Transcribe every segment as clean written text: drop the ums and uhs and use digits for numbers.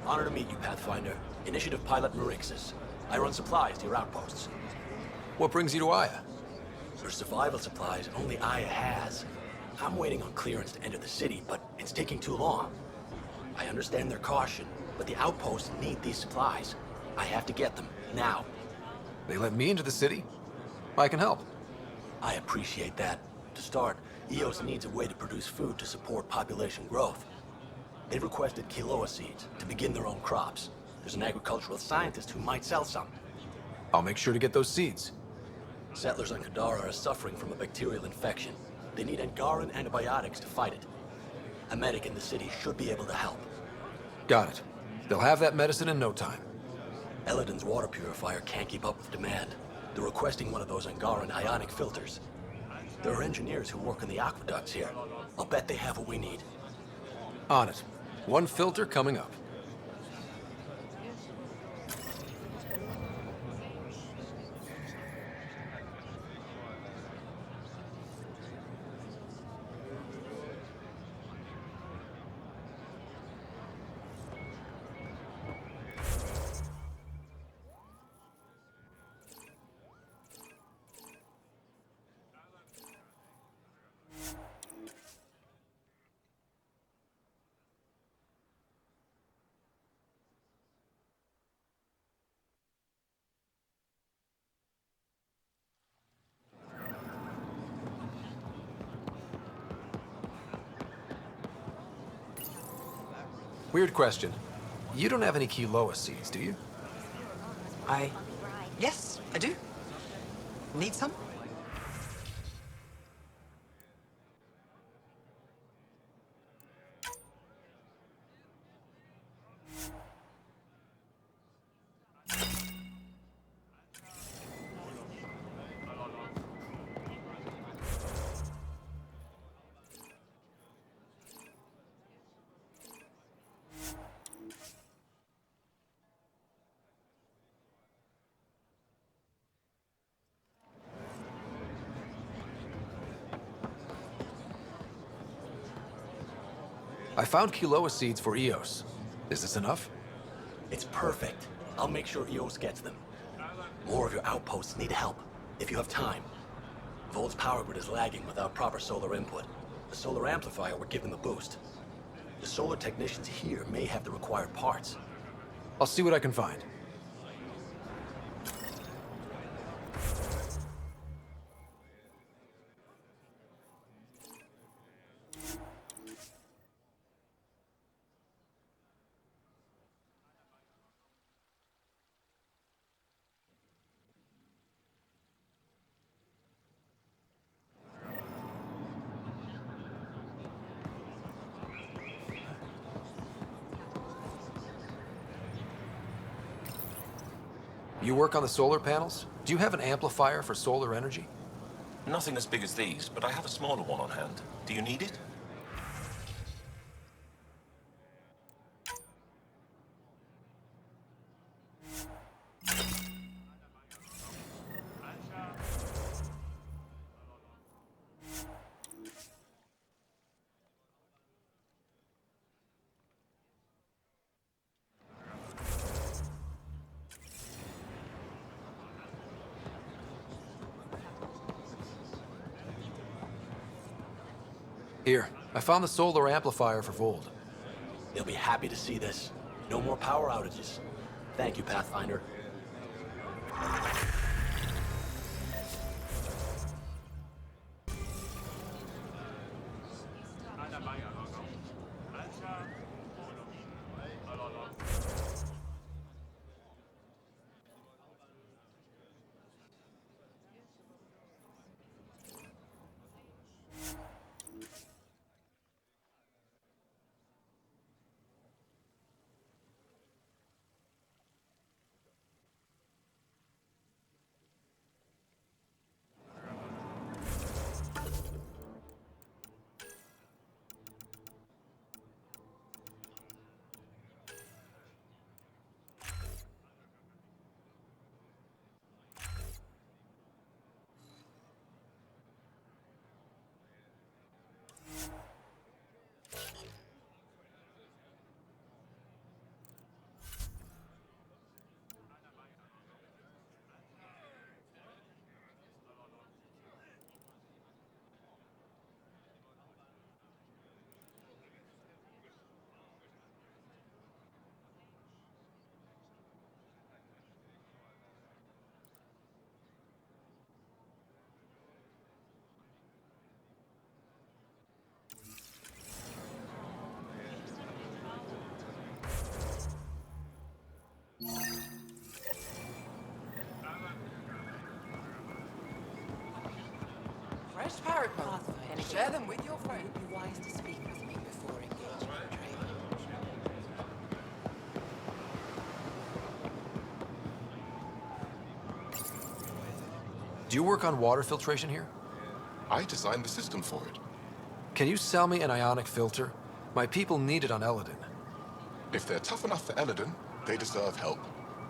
Honor to meet you, Pathfinder. Initiative Pilot Marixus. I run supplies to your outposts. What brings you to Aya? For survival supplies, only Aya has. I'm waiting on clearance to enter the city, but it's taking too long. I understand their caution, but the outposts need these supplies. I have to get them, now. They let me into the city? I can help. I appreciate that. To start, EOS needs a way to produce food to support population growth. They've requested Quiloa seeds to begin their own crops. There's an agricultural scientist who might sell some. I'll make sure to get those seeds. Settlers on Kadara are suffering from a bacterial infection. They need Angaran antibiotics to fight it. A medic in the city should be able to help. Got it. They'll have that medicine in no time. Eladin's water purifier can't keep up with demand. They're requesting one of those Angaran ionic filters. There are engineers who work in the aqueducts here. I'll bet they have what we need. On it. One filter coming up. Weird question. You don't have any Quiloa seeds, do you? Yes, I do. Need some? I found Quiloa seeds for EOS. Is this enough? It's perfect. I'll make sure EOS gets them. More of your outposts need help, if you have time. Volt's power grid is lagging without proper solar input. The solar amplifier would give them a boost. The solar technicians here may have the required parts. I'll see what I can find. You work on the solar panels? Do you have an amplifier for solar energy? Nothing as big as these, but I have a smaller one on hand. Do you need it? Here, I found the solar amplifier for Volt. They'll be happy to see this. No more power outages. Thank you, Pathfinder. Share them with your friends. It would be wise to speak with me before engaging in trade. Do you work on water filtration here? I designed the system for it. Can you sell me an ionic filter? My people need it on Eladin. If they're tough enough for Eladin, they deserve help.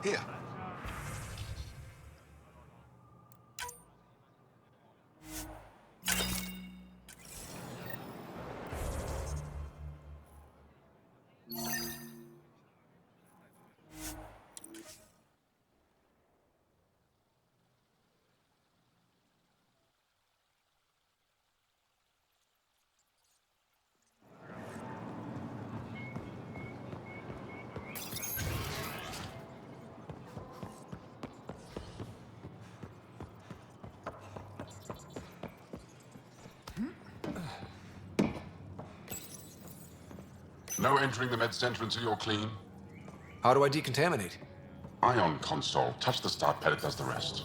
Here. No entering the med center until you're clean. How do I decontaminate? Ion console. Touch the start pad, it does the rest.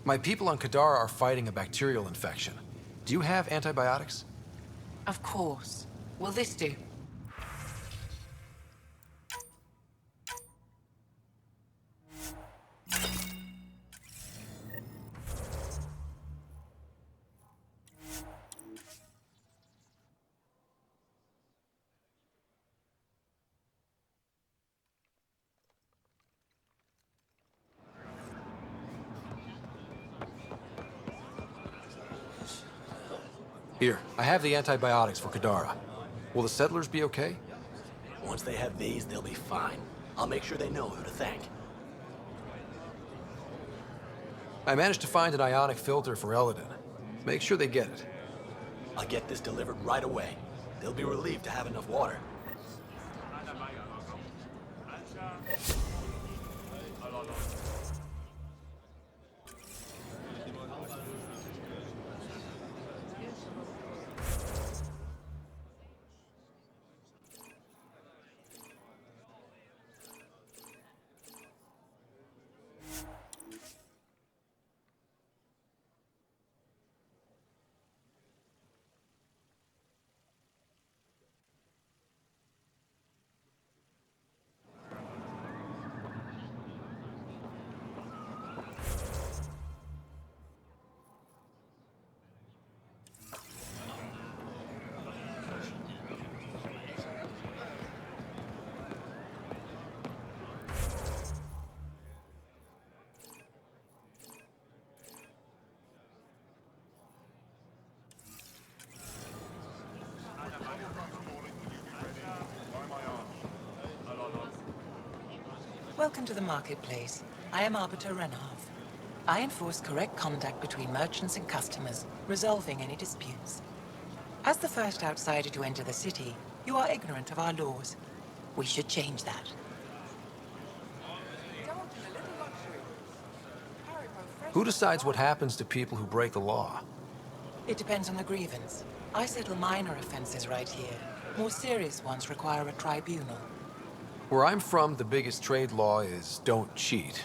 My people on Kadara are fighting a bacterial infection. Do you have antibiotics? Of course. Will this do? Here, I have the antibiotics for Kadara. Will the settlers be okay? Once they have these, they'll be fine. I'll make sure they know who to thank. I managed to find an ionic filter for Eladin. Make sure they get it. I'll get this delivered right away. They'll be relieved to have enough water. Welcome to the marketplace. I am Arbiter Renov. I enforce correct conduct between merchants and customers, resolving any disputes. As the first outsider to enter the city, you are ignorant of our laws. We should change that. Who decides what happens to people who break the law? It depends on the grievance. I settle minor offenses right here. More serious ones require a tribunal. Where I'm from, the biggest trade law is don't cheat.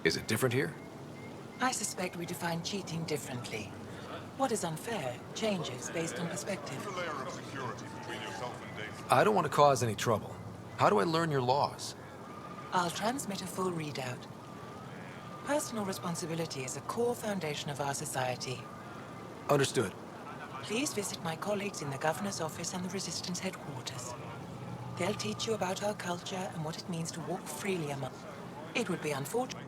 Is it different here? I suspect we define cheating differently. What is unfair changes based on perspective. I don't want to cause any trouble. How do I learn your laws? I'll transmit a full readout. Personal responsibility is a core foundation of our society. Understood. Please visit my colleagues in the Governor's office and the Resistance headquarters. They'll teach you about our culture and what it means to walk freely among. It would be unfortunate.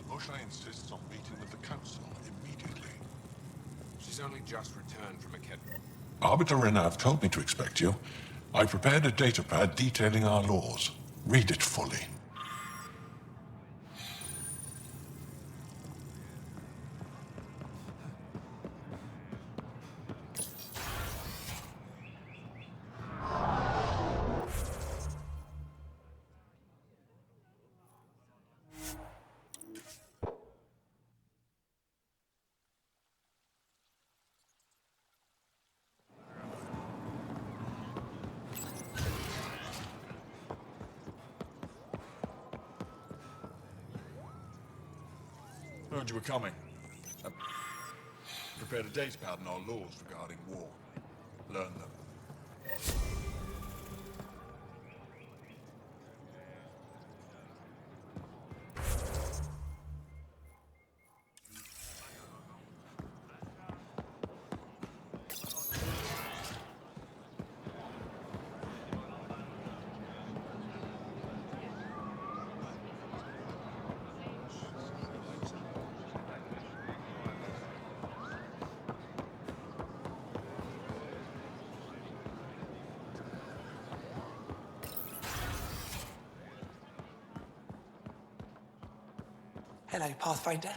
Moshna insists on meeting with the council immediately. She's only just returned from academy. Arbiter Renav told me to expect you. I prepared a datapad detailing our laws. Read it fully. Heard you were coming. Prepared a datapad on our laws regarding war. Learn them. Hello, Pathfinder.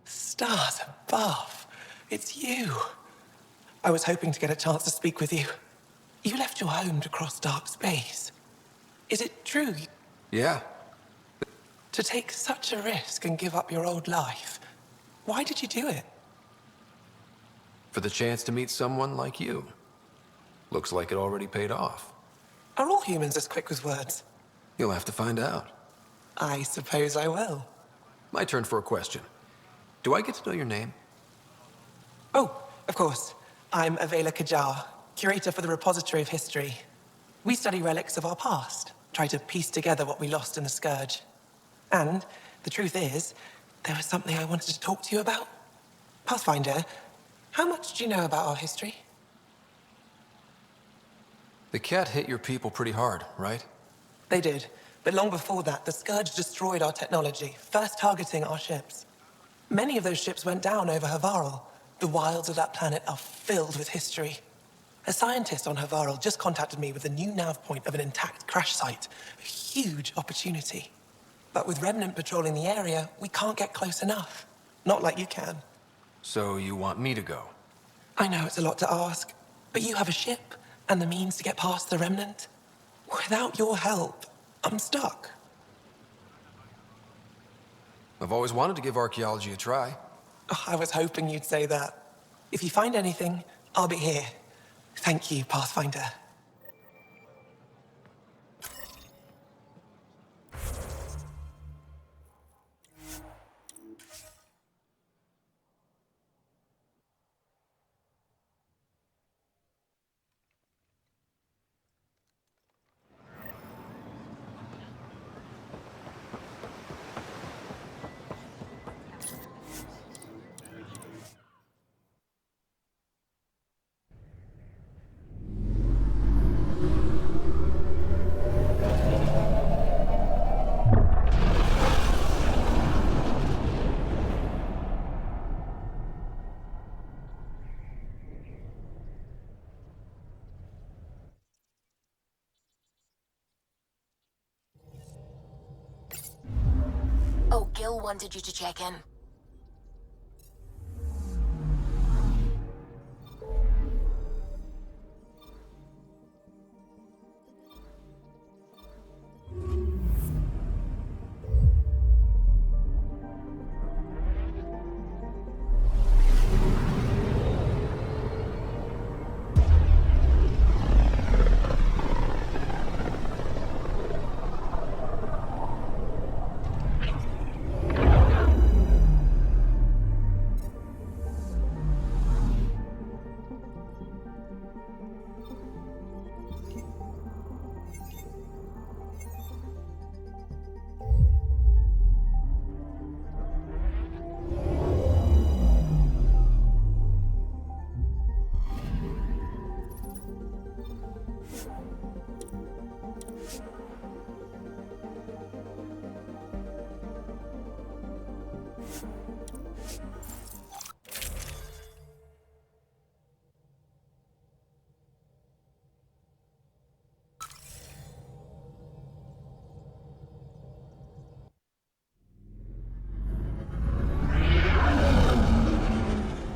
Stars above. It's you. I was hoping to get a chance to speak with you. You left your home to cross dark space. Is it true? Yeah. To take such a risk and give up your old life, why did you do it? For the chance to meet someone like you. Looks like it already paid off. Are all humans as quick with words? You'll have to find out. I suppose I will. My turn for a question. Do I get to know your name? Oh, of course. I'm Avela Kajar, curator for the Repository of History. We study relics of our past, try to piece together what we lost in the Scourge. And the truth is, there was something I wanted to talk to you about. Pathfinder, how much do you know about our history? The cat hit your people pretty hard, right? They did. But long before that, the Scourge destroyed our technology, first targeting our ships. Many of those ships went down over Havarl. The wilds of that planet are filled with history. A scientist on Havarl just contacted me with a new nav point of an intact crash site. A huge opportunity. But with Remnant patrolling the area, we can't get close enough. Not like you can. So you want me to go? I know it's a lot to ask, but you have a ship and the means to get past the Remnant. Without your help, I'm stuck. I've always wanted to give archaeology a try. Oh, I was hoping you'd say that. If you find anything, I'll be here. Thank you, Pathfinder. Oh, Gil wanted you to check in.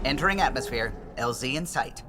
Entering atmosphere, LZ in sight.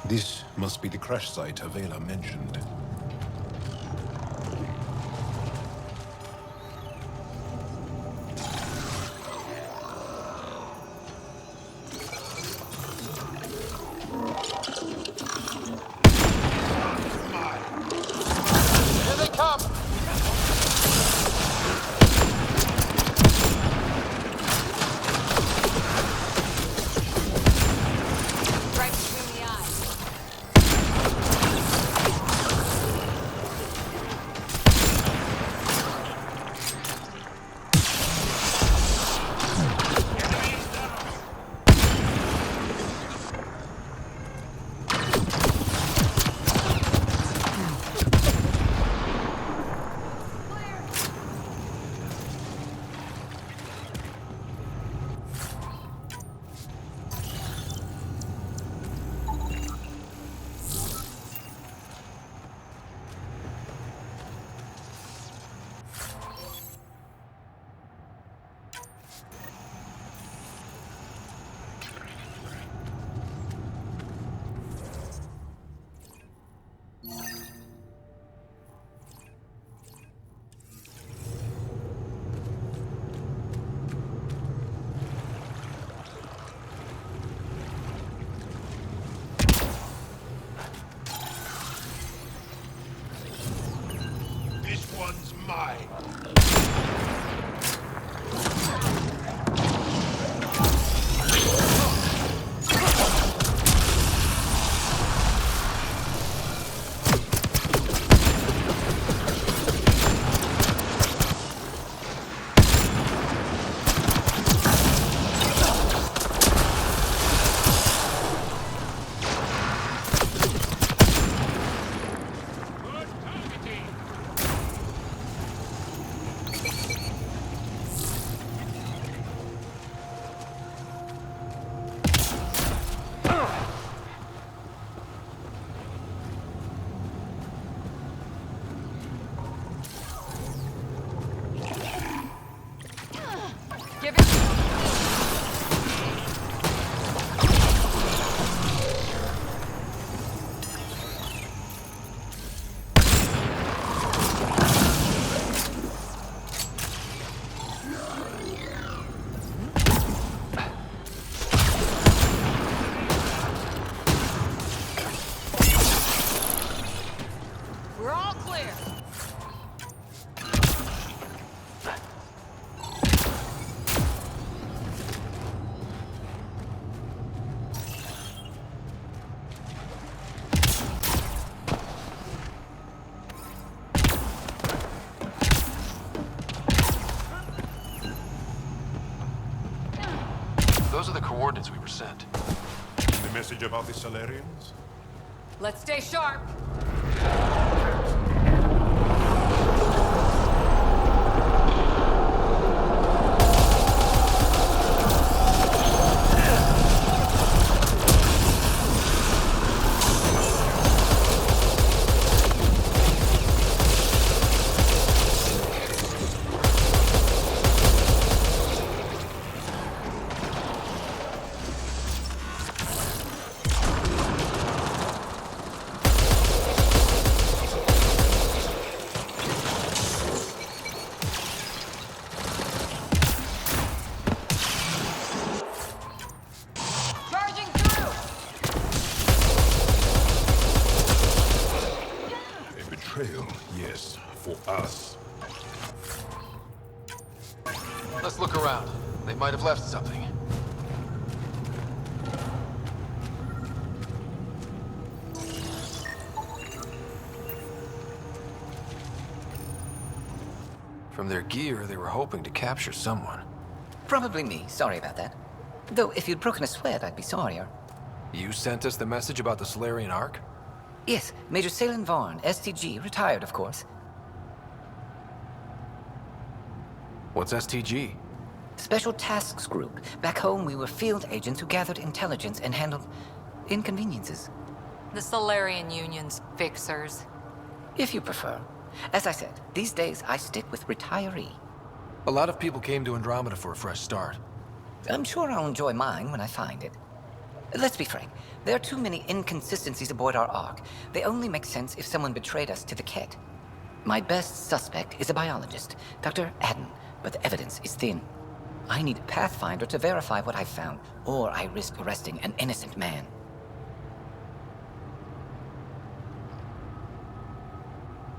This must be the crash site Avela mentioned. Here they come! Right between the eyes. This one's mine. Give it. We're all clear. Those are the coordinates we were sent. The message about the Salarians? Let's stay sharp. Charging through. A betrayal, yes, for us. Let's look around. They might have left something. From their gear, they were hoping to capture someone. Probably me. Sorry about that. Though, if you'd broken a sweat, I'd be sorrier. You sent us the message about the Solarian Ark? Yes, Major Salin Vaughn, STG, retired, of course. What's STG? Special Tasks Group. Back home, we were field agents who gathered intelligence and handled inconveniences. The Solarian Union's fixers. If you prefer. As I said, these days I stick with retiree. A lot of people came to Andromeda for a fresh start. I'm sure I'll enjoy mine when I find it. Let's be frank. There are too many inconsistencies aboard our Ark. They only make sense if someone betrayed us to the Ket. My best suspect is a biologist, Dr. Adden, but the evidence is thin. I need a Pathfinder to verify what I've found, or I risk arresting an innocent man.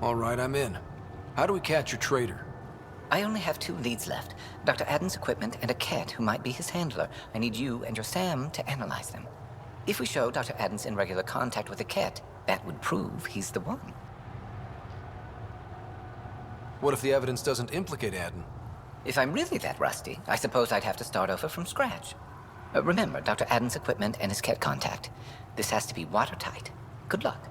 All right, I'm in. How do we catch your traitor? I only have 2 leads left. Dr. Adden's equipment and a Ket who might be his handler. I need you and your Sam to analyze them. If we show Dr. Adden's in regular contact with the Ket, that would prove he's the one. What if the evidence doesn't implicate Adden? If I'm really that rusty, I suppose I'd have to start over from scratch. Remember, Dr. Adden's equipment and his Ket contact. This has to be watertight. Good luck.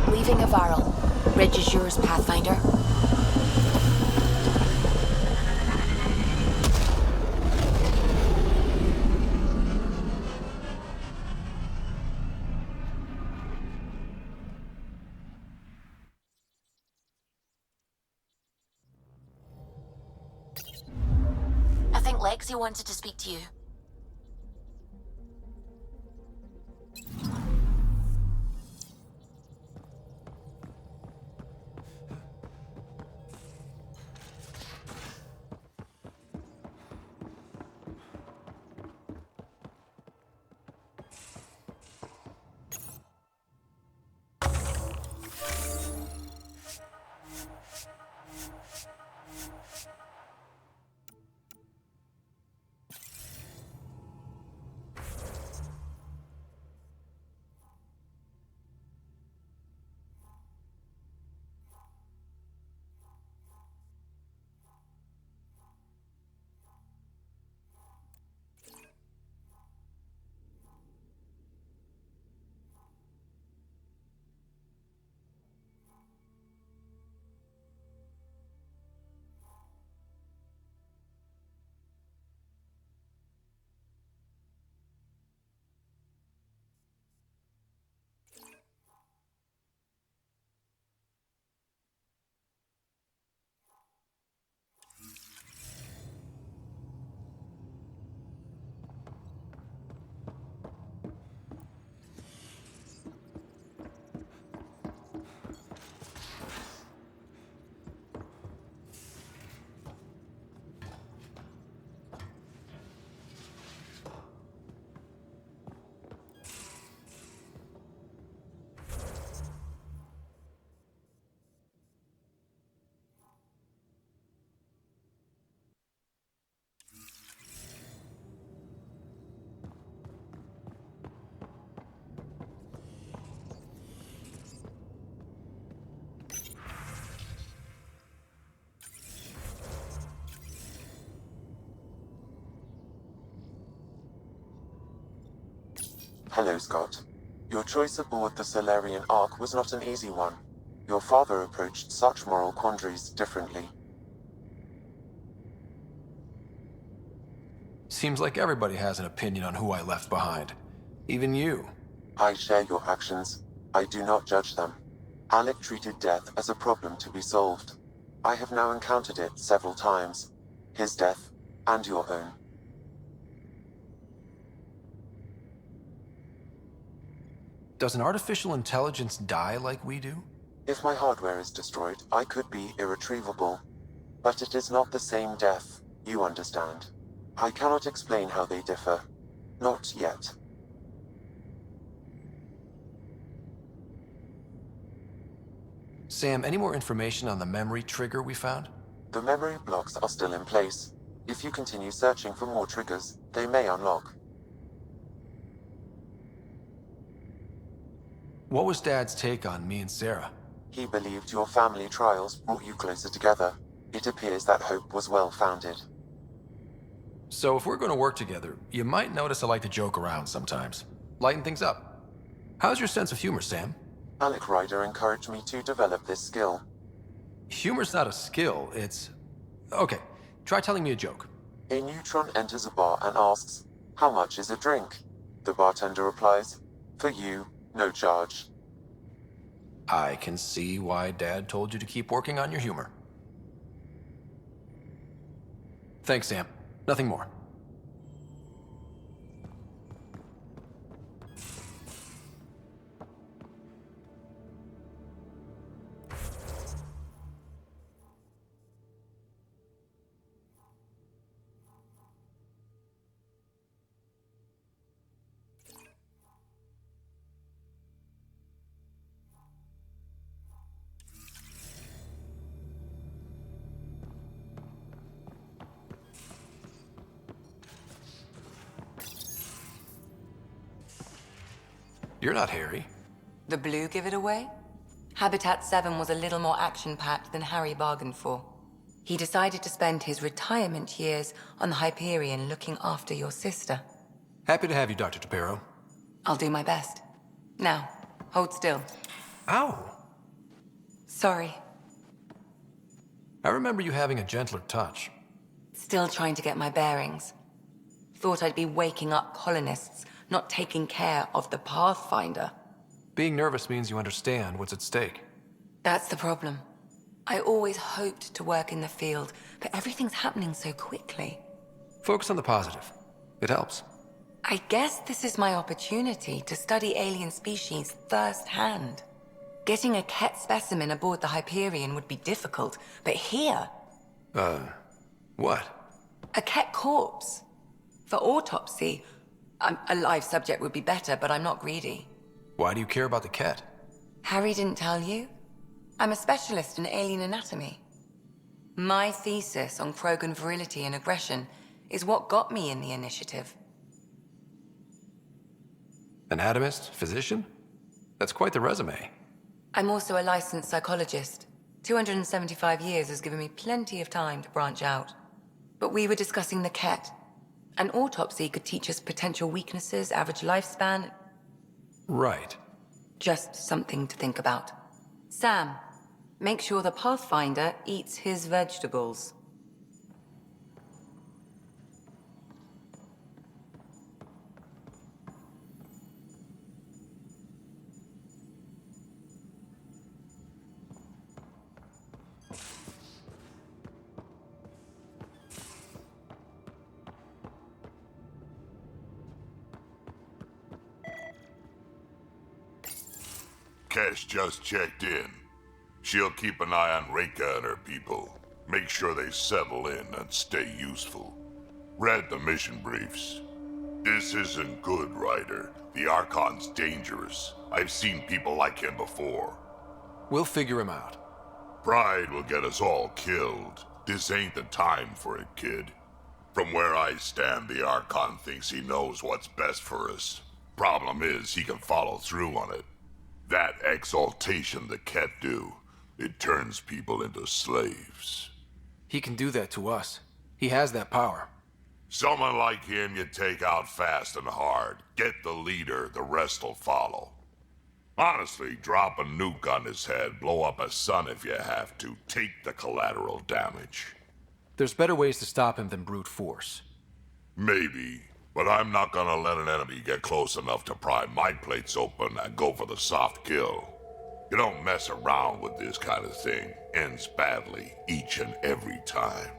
Leaving a Varl. Ridge is yours, Pathfinder. I think Lexi wanted to speak to you. Hello, Scott. Your choice aboard the Solarian Ark was not an easy one. Your father approached such moral quandaries differently. Seems like everybody has an opinion on who I left behind. Even you. I share your actions. I do not judge them. Alec treated death as a problem to be solved. I have now encountered it several times. His death, and your own. Does an artificial intelligence die like we do? If my hardware is destroyed, I could be irretrievable. but it is not the same death, you understand. I cannot explain how they differ. Not yet. Sam, any more information on the memory trigger we found? The memory blocks are still in place. If you continue searching for more triggers, they may unlock. What was Dad's take on me and Sarah? He believed your family trials brought you closer together. It appears that hope was well-founded. So if we're going to work together, you might notice I like to joke around sometimes. Lighten things up. How's your sense of humor, Sam? Alec Ryder encouraged me to develop this skill. Humor's not a skill, it's... Okay, try telling me a joke. A neutron enters a bar and asks, "How much is a drink?" The bartender replies, "For you, no charge." I can see why Dad told you to keep working on your humor. Thanks, Sam. Nothing more. You're not Harry. The blue give it away? Habitat 7 was a little more action-packed than Harry bargained for. He decided to spend his retirement years on the Hyperion looking after your sister. Happy to have you, Dr. Tapero. I'll do my best. Now, hold still. Ow! Sorry. I remember you having a gentler touch. Still trying to get my bearings. Thought I'd be waking up colonists, not taking care of the Pathfinder. Being nervous means you understand what's at stake. That's the problem. I always hoped to work in the field, but everything's happening so quickly. Focus on the positive. It helps. I guess this is my opportunity to study alien species firsthand. Getting a Ket specimen aboard the Hyperion would be difficult, but here... What? A Ket corpse. For autopsy, a live subject would be better, but I'm not greedy. Why do you care about the Ket? Harry didn't tell you? I'm a specialist in alien anatomy. My thesis on Krogan virility and aggression is what got me in the initiative. Anatomist? Physician? That's quite the resume. I'm also a licensed psychologist. 275 years has given me plenty of time to branch out. But we were discussing the Ket. An autopsy could teach us potential weaknesses, average lifespan. Right. Just something to think about. Sam, make sure the Pathfinder eats his vegetables. Kesh just checked in. She'll keep an eye on Reika and her people. Make sure they settle in and stay useful. Read the mission briefs. This isn't good, Ryder. The Archon's dangerous. I've seen people like him before. We'll figure him out. Pride will get us all killed. This ain't the time for it, kid. From where I stand, the Archon thinks he knows what's best for us. Problem is, he can follow through on it. That exaltation the Ket do, it turns people into slaves. He can do that to us. He has that power. Someone like him you take out fast and hard. Get the leader, the rest'll follow. Honestly, drop a nuke on his head, blow up a sun if you have to. Take the collateral damage. There's better ways to stop him than brute force. Maybe. But I'm not gonna let an enemy get close enough to pry my plates open and go for the soft kill. You don't mess around with this kind of thing. Ends badly, each and every time.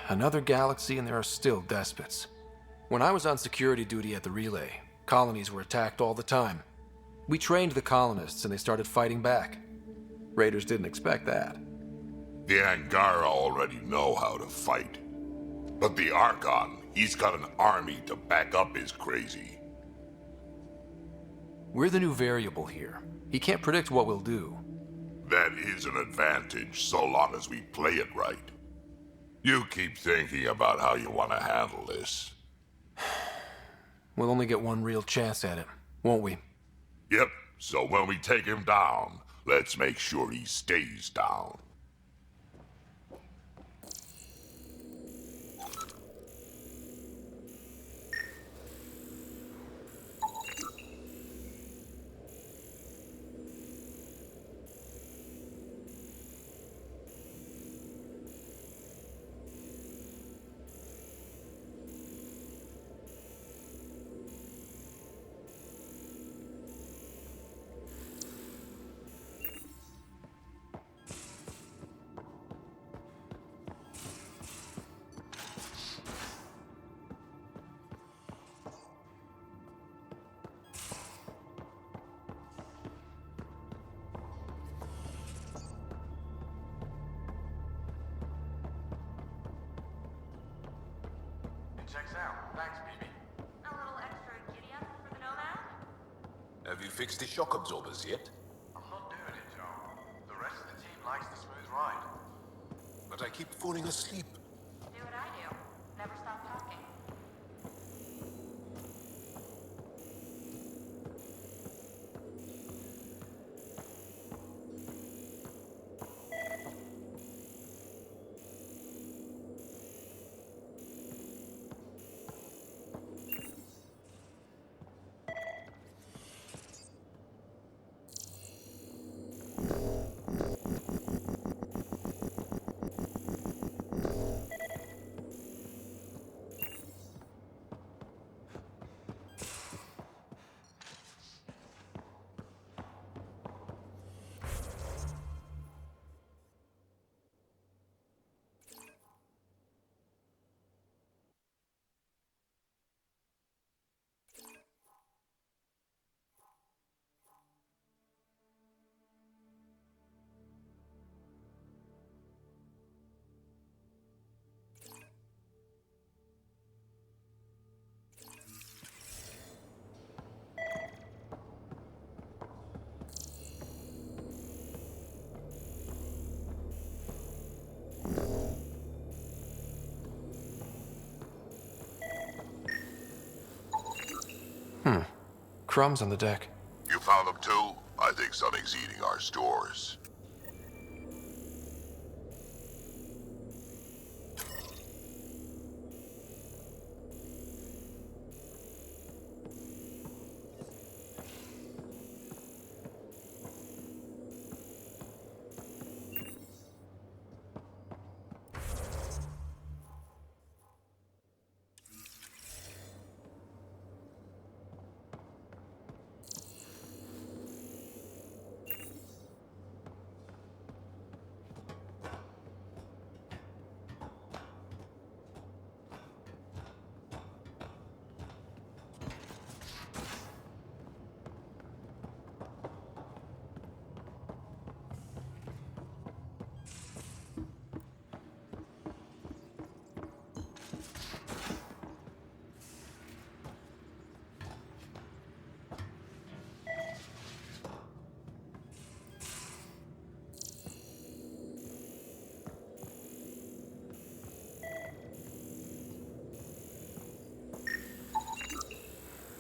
Another galaxy and there are still despots. When I was on security duty at the relay, colonies were attacked all the time. We trained the colonists and they started fighting back. Raiders didn't expect that. The Angara already know how to fight. But the Archon, he's got an army to back up his crazy. We're the new variable here. He can't predict what we'll do. That is an advantage, so long as we play it right. You keep thinking about how you want to handle this. We'll only get one real chance at it, won't we? Yep, so when we take him down, let's make sure he stays down. Checks out. Thanks, BB. A little extra giddy up for the Nomad? Have you fixed the shock absorbers yet? I'm not doing it, Joe. The rest of the team likes the smooth ride. But I keep falling asleep. Do what I do. Never stop talking. Crumbs on the deck. You found them too? I think something's eating our stores.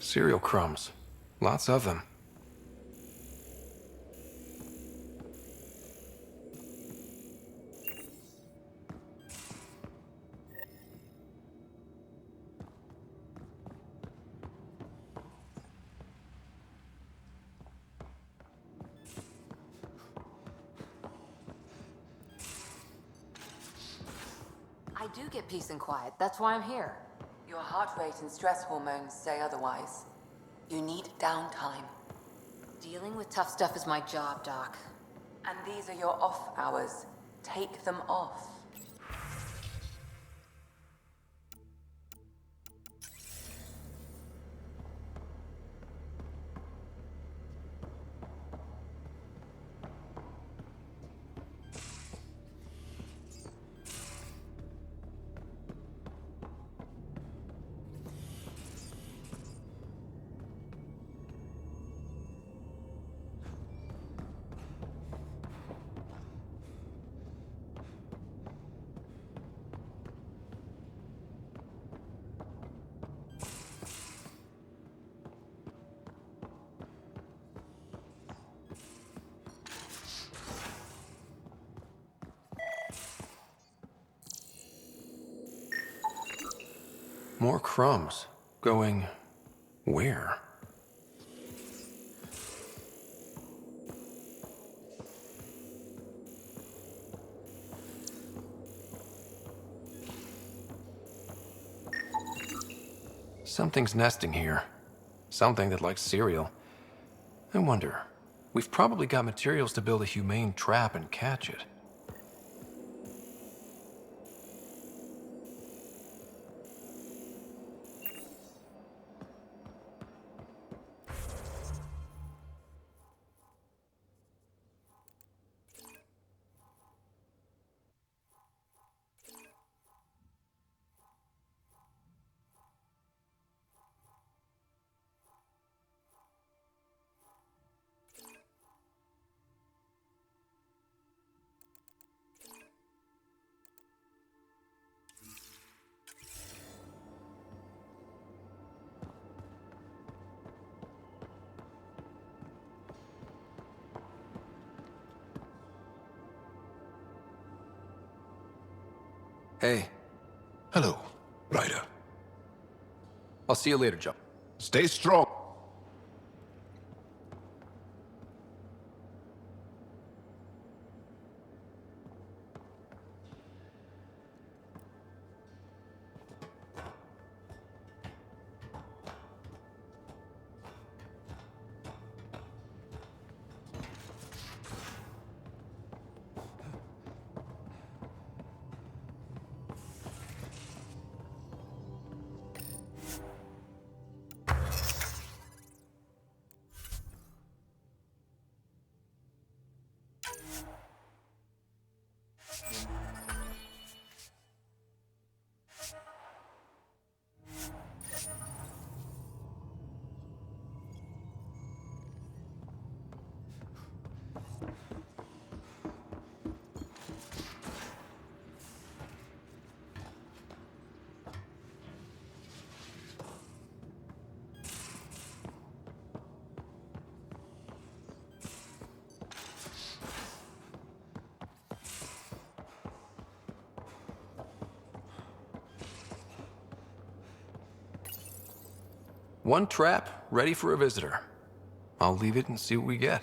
Cereal crumbs. Lots of them. I do get peace and quiet. That's why I'm here. Your heart rate and stress hormones say otherwise. You need downtime. Dealing with tough stuff is my job, Doc. And these are your off hours. Take them off. More crumbs. Going where? Something's nesting here. Something that likes cereal. I wonder, we've probably got materials to build a humane trap and catch it. Hey. Hello, Ryder. I'll see you later, Joe. Stay strong. One trap, ready for a visitor. I'll leave it and see what we get.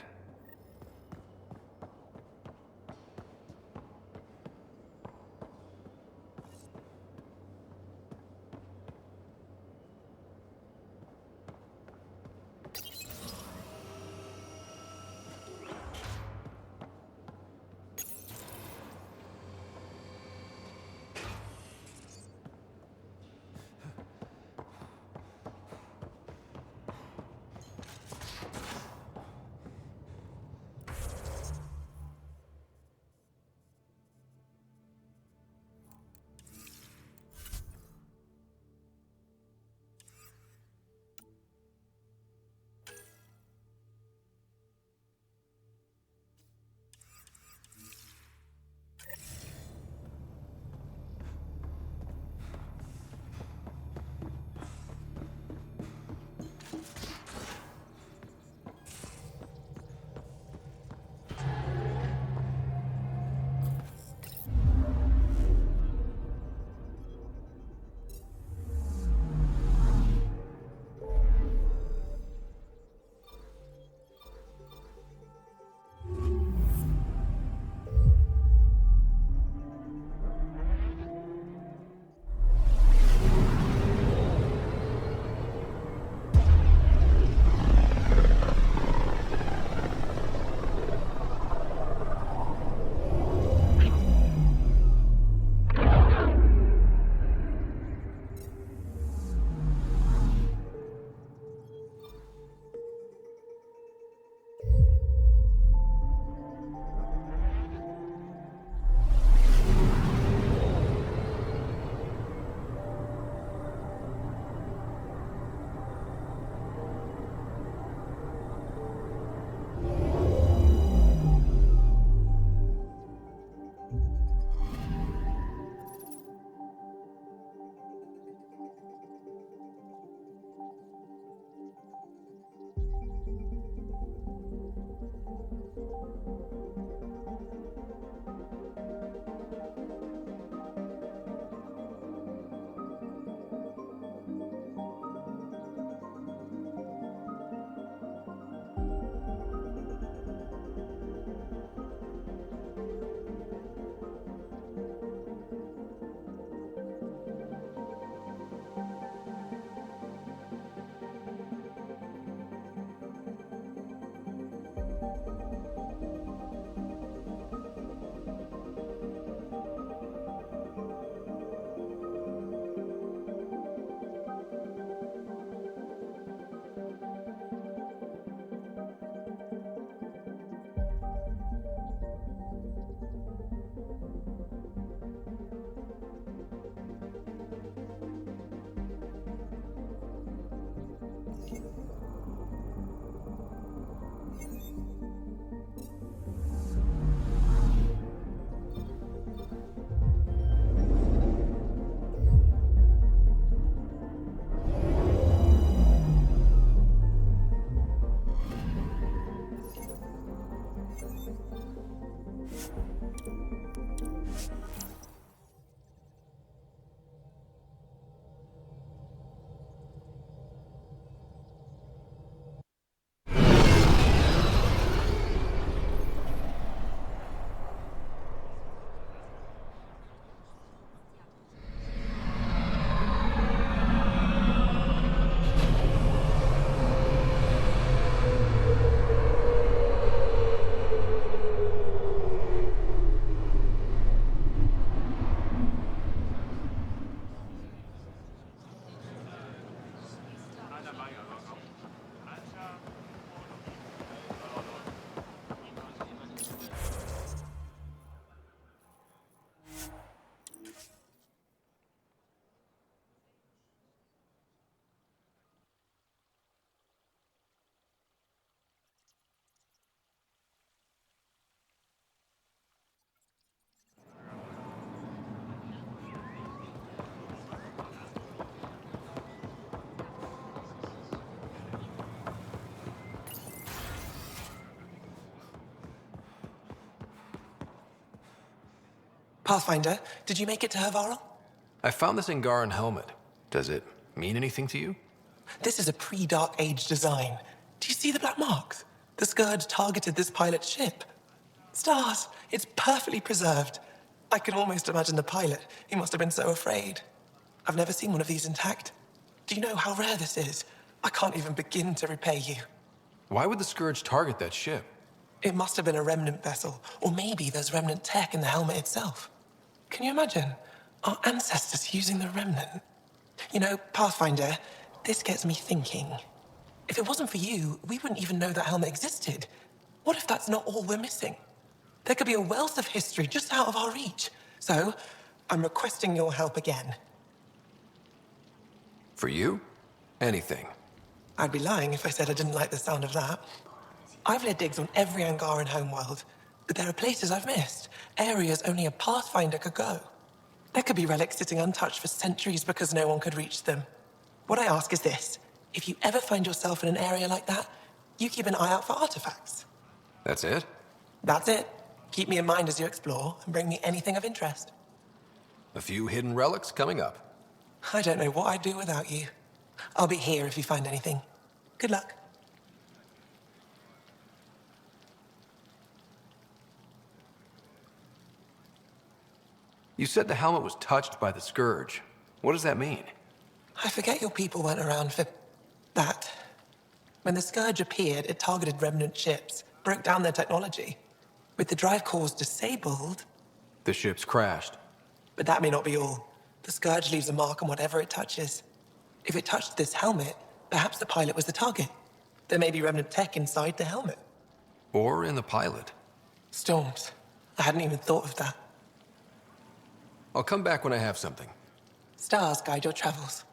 Pathfinder, did you make it to Hervarl? I found this Angaran helmet. Does it mean anything to you? This is a pre-Dark Age design. Do you see the black marks? The Scourge targeted this pilot's ship. Stars, it's perfectly preserved. I can almost imagine the pilot. He must have been so afraid. I've never seen one of these intact. Do you know how rare this is? I can't even begin to repay you. Why would the Scourge target that ship? It must have been a remnant vessel, or maybe there's remnant tech in the helmet itself. Can you imagine? Our ancestors using the remnant. You know, Pathfinder, this gets me thinking. If it wasn't for you, we wouldn't even know that helmet existed. What if that's not all we're missing? There could be a wealth of history just out of our reach. So, I'm requesting your help again. For you? Anything. I'd be lying if I said I didn't like the sound of that. I've led digs on every Angaran homeworld, but there are places I've missed, areas only a Pathfinder could go. There could be relics sitting untouched for centuries because no one could reach them. What I ask is this: if you ever find yourself in an area like that, you keep an eye out for artifacts. That's it? That's it. Keep me in mind as you explore and bring me anything of interest. A few hidden relics coming up. I don't know what I'd do without you. I'll be here if you find anything. Good luck. You said the helmet was touched by the Scourge. What does that mean? I forget your people weren't around for that. When the Scourge appeared, it targeted remnant ships, broke down their technology. With the drive cores disabled... The ships crashed. But that may not be all. The Scourge leaves a mark on whatever it touches. If it touched this helmet, perhaps the pilot was the target. There may be remnant tech inside the helmet. Or in the pilot. Storms. I hadn't even thought of that. I'll come back when I have something. Stars guide your travels.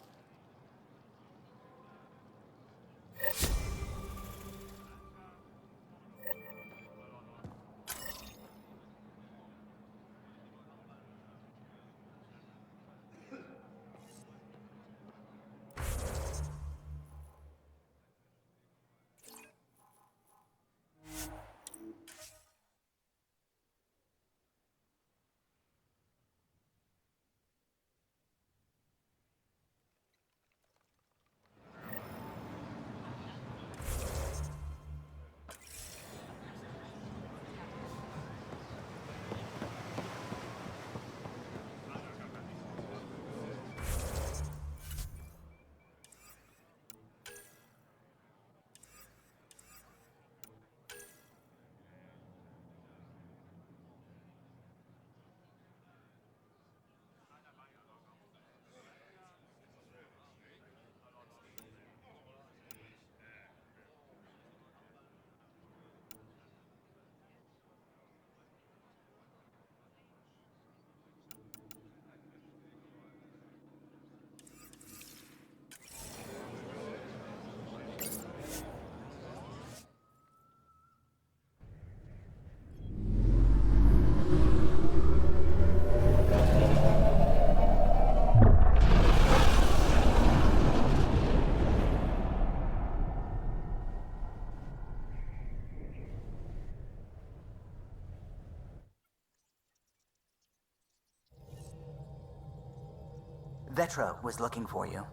Vetra was looking for you.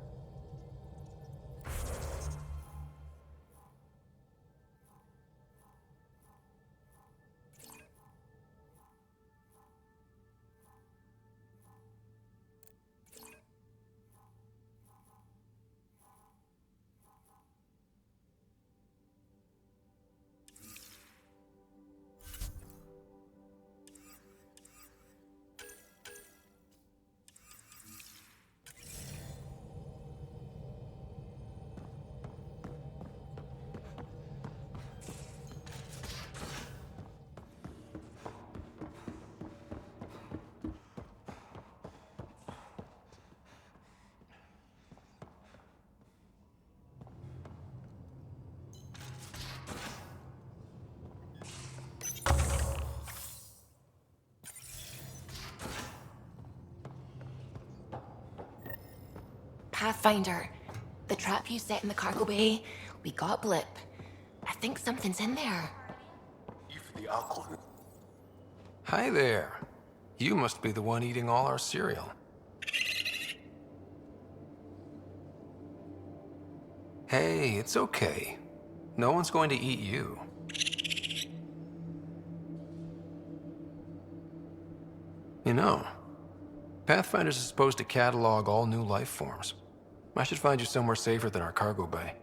Pathfinder, the trap you set in the cargo bay, we got a blip. I think something's in there. Hi there. You must be the one eating all our cereal. Hey, it's okay. No one's going to eat you. You know, Pathfinders is supposed to catalog all new life forms. I should find you somewhere safer than our cargo bay.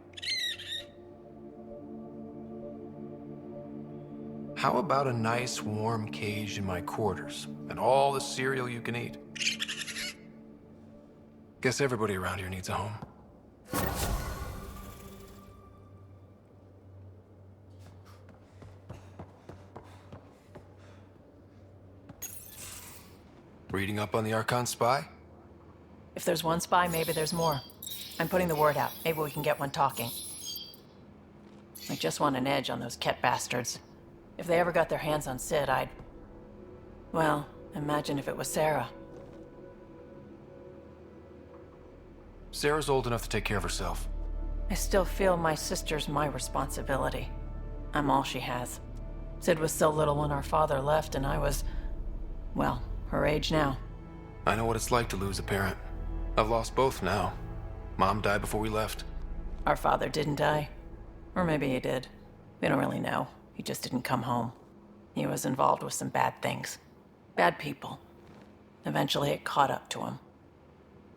How about a nice warm cage in my quarters and all the cereal you can eat? Guess everybody around here needs a home. Reading up on the Archon spy? If there's one spy, maybe there's more. I'm putting the word out. Maybe we can get one talking. I just want an edge on those Ket bastards. If they ever got their hands on Sid, I'd... Well, imagine if it was Sarah. Sarah's old enough to take care of herself. I still feel my sister's my responsibility. I'm all she has. Sid was so little when our father left, and I was... well, her age now. I know what it's like to lose a parent. I've lost both now. Mom died before we left. Our father didn't die. Or maybe he did. We don't really know. He just didn't come home. He was involved with some bad things. Bad people. Eventually it caught up to him.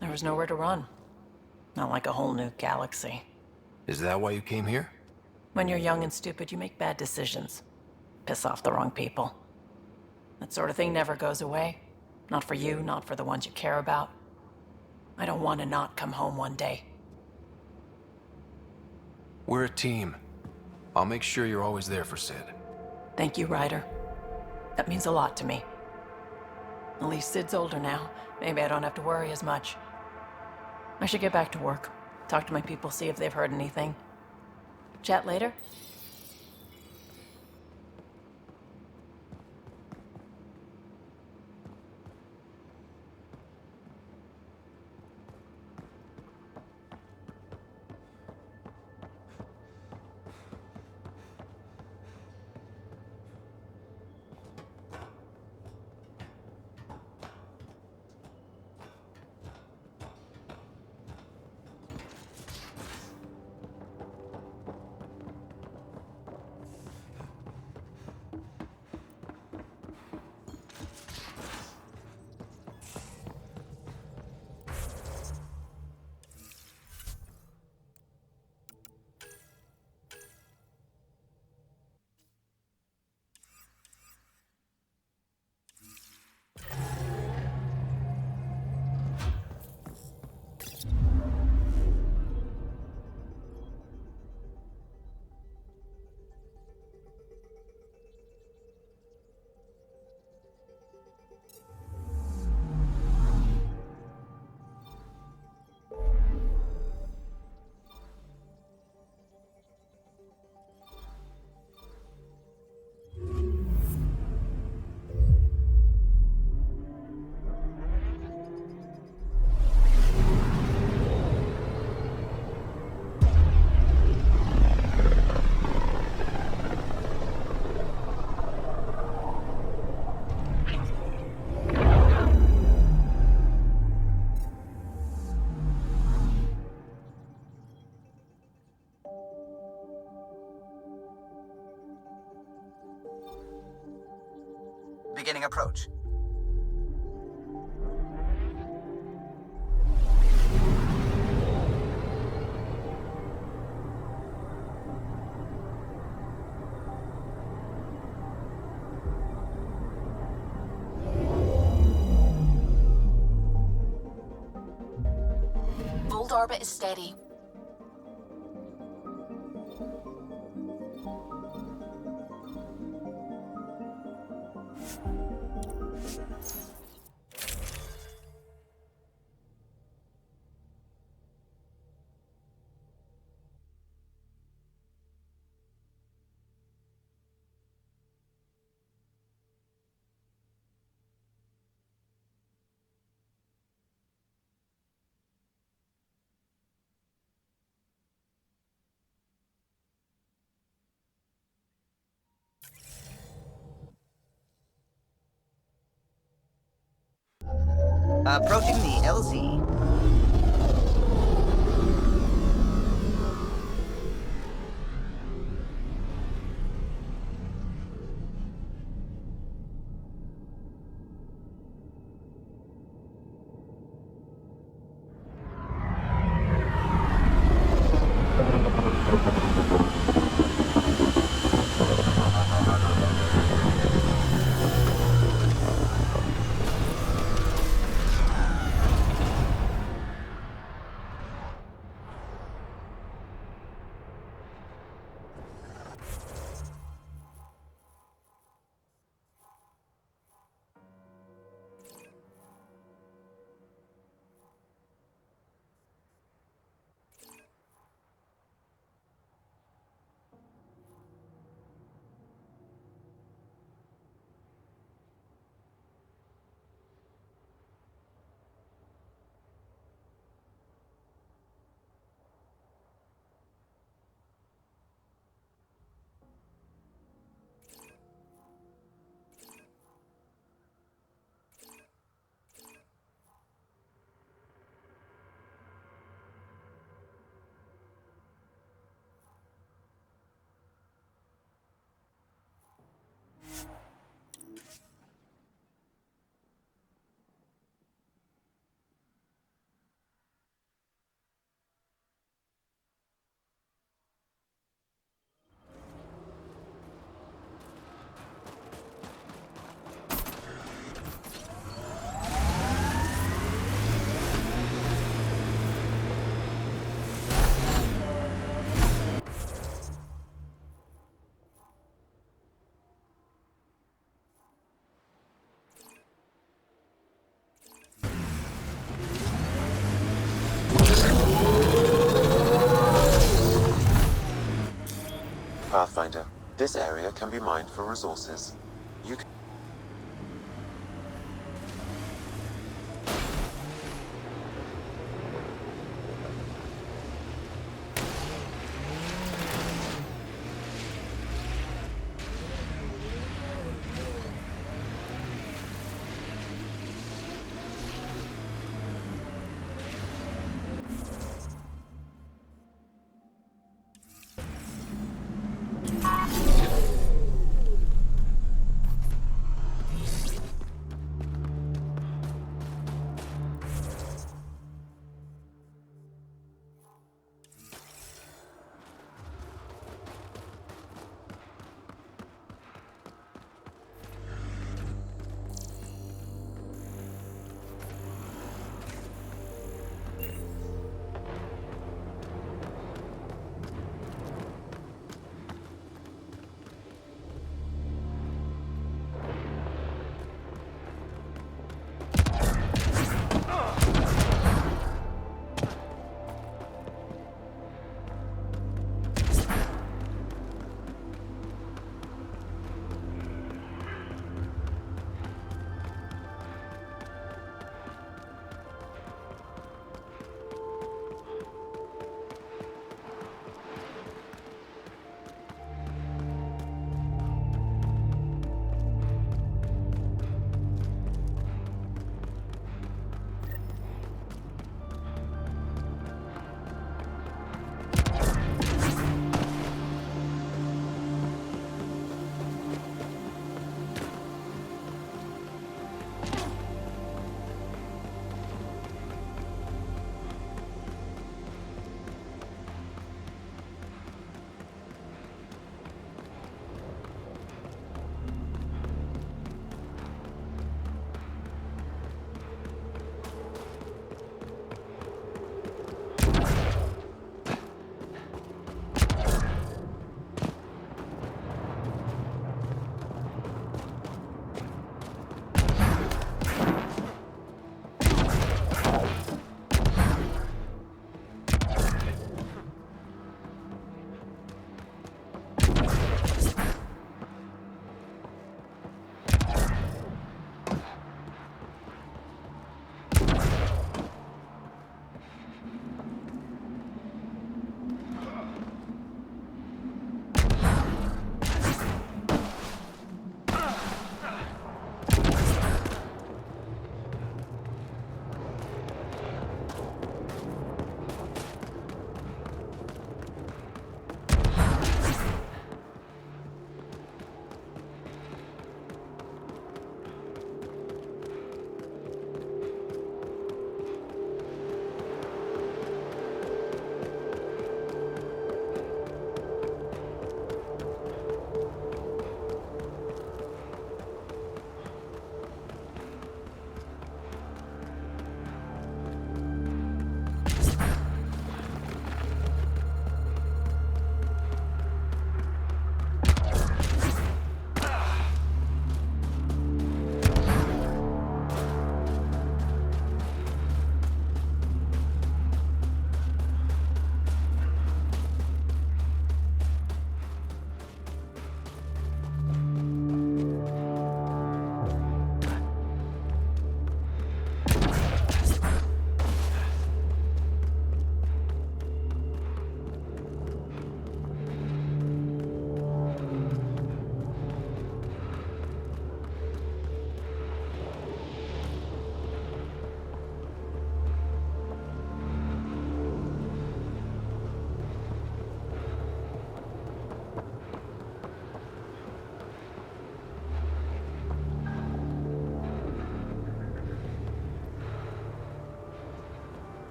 There was nowhere to run. Not like a whole new galaxy. Is that why you came here? When you're young and stupid, you make bad decisions. Piss off the wrong people. That sort of thing never goes away. Not for you, not for the ones you care about. I don't want to not come home one day. We're a team. I'll make sure you're always there for Sid. Thank you, Ryder. That means a lot to me. At least Sid's older now. Maybe I don't have to worry as much. I should get back to work. Talk to my people, see if they've heard anything. Chat later? Beginning approach. Bold orbit is steady. Approaching the LZ. Pathfinder, this area can be mined for resources. You can...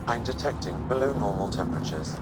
I'm detecting below normal temperatures.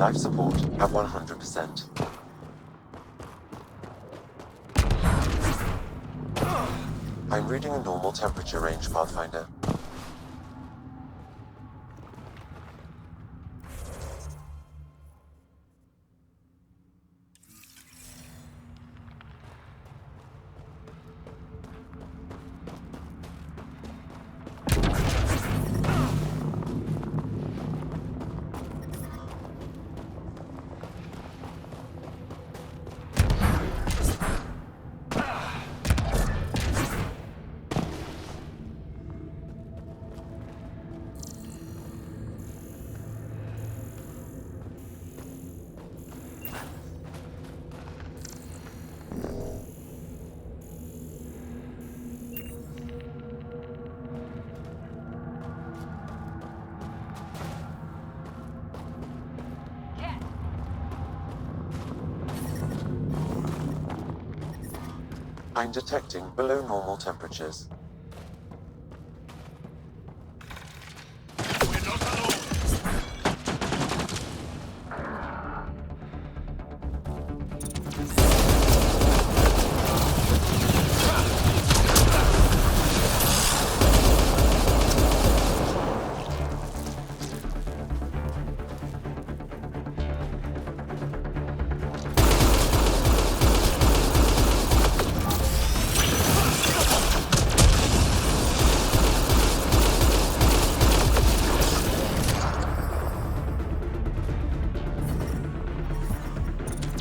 Life support at 100%. I'm reading a normal temperature range, Pathfinder. I'm detecting below normal temperatures.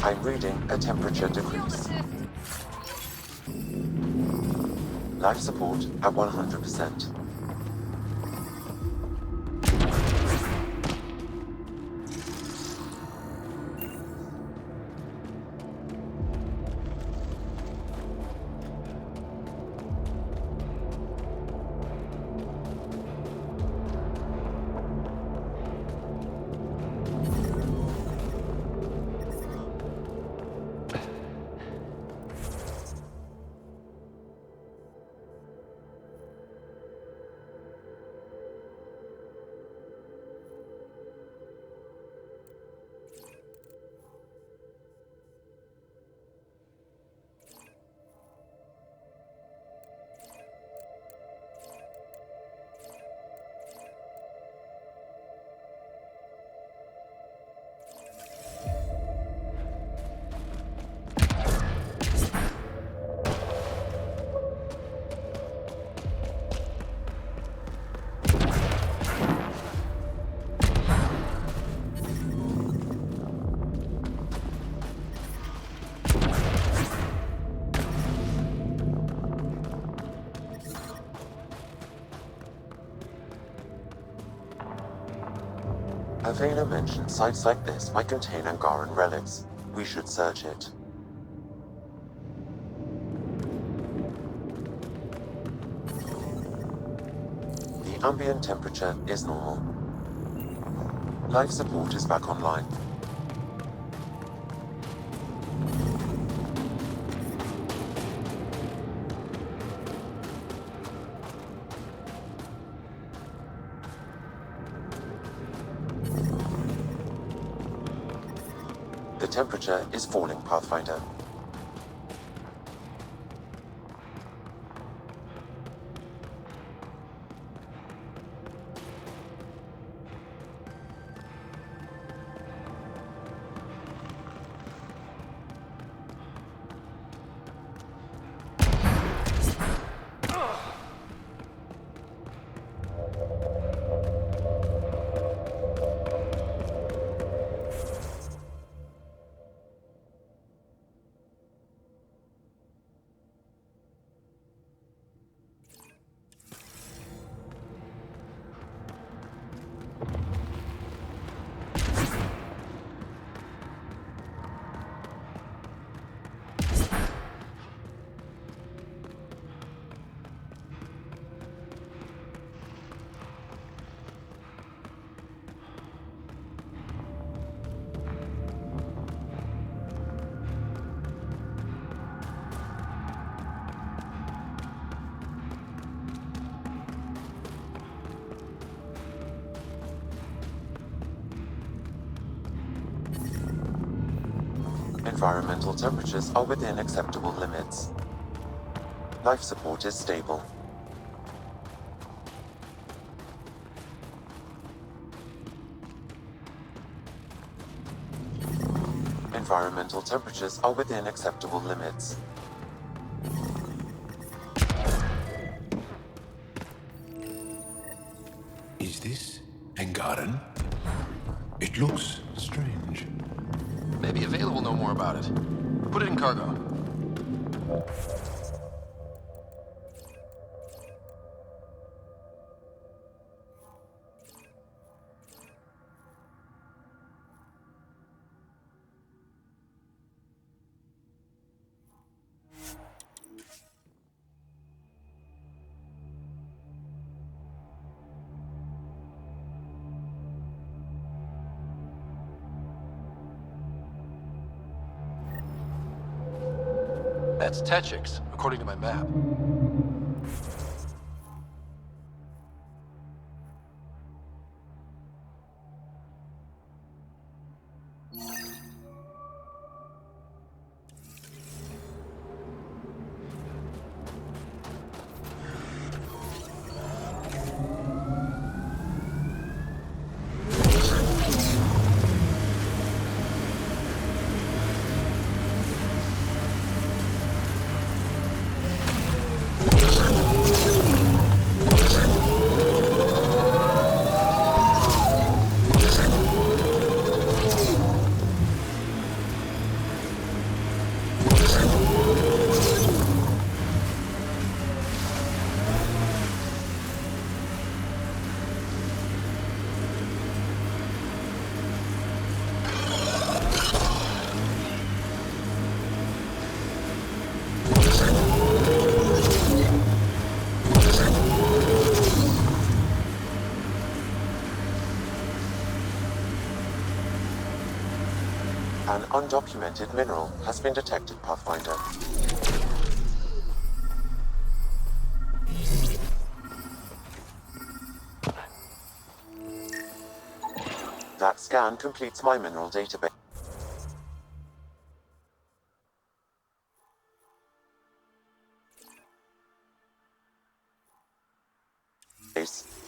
I'm reading a temperature decrease. Life support at 100%. Avena mentioned sites like this might contain Angaran relics. We should search it. The ambient temperature is normal. Life support is back online. The temperature is falling, Pathfinder. Environmental temperatures are within acceptable limits. Life support is stable. Environmental temperatures are within acceptable limits. Is this a garden? It looks strange. Maybe available will know more about it. Put it in cargo. That's Techix, according to my map. An undocumented mineral has been detected, Pathfinder. That scan completes my mineral database.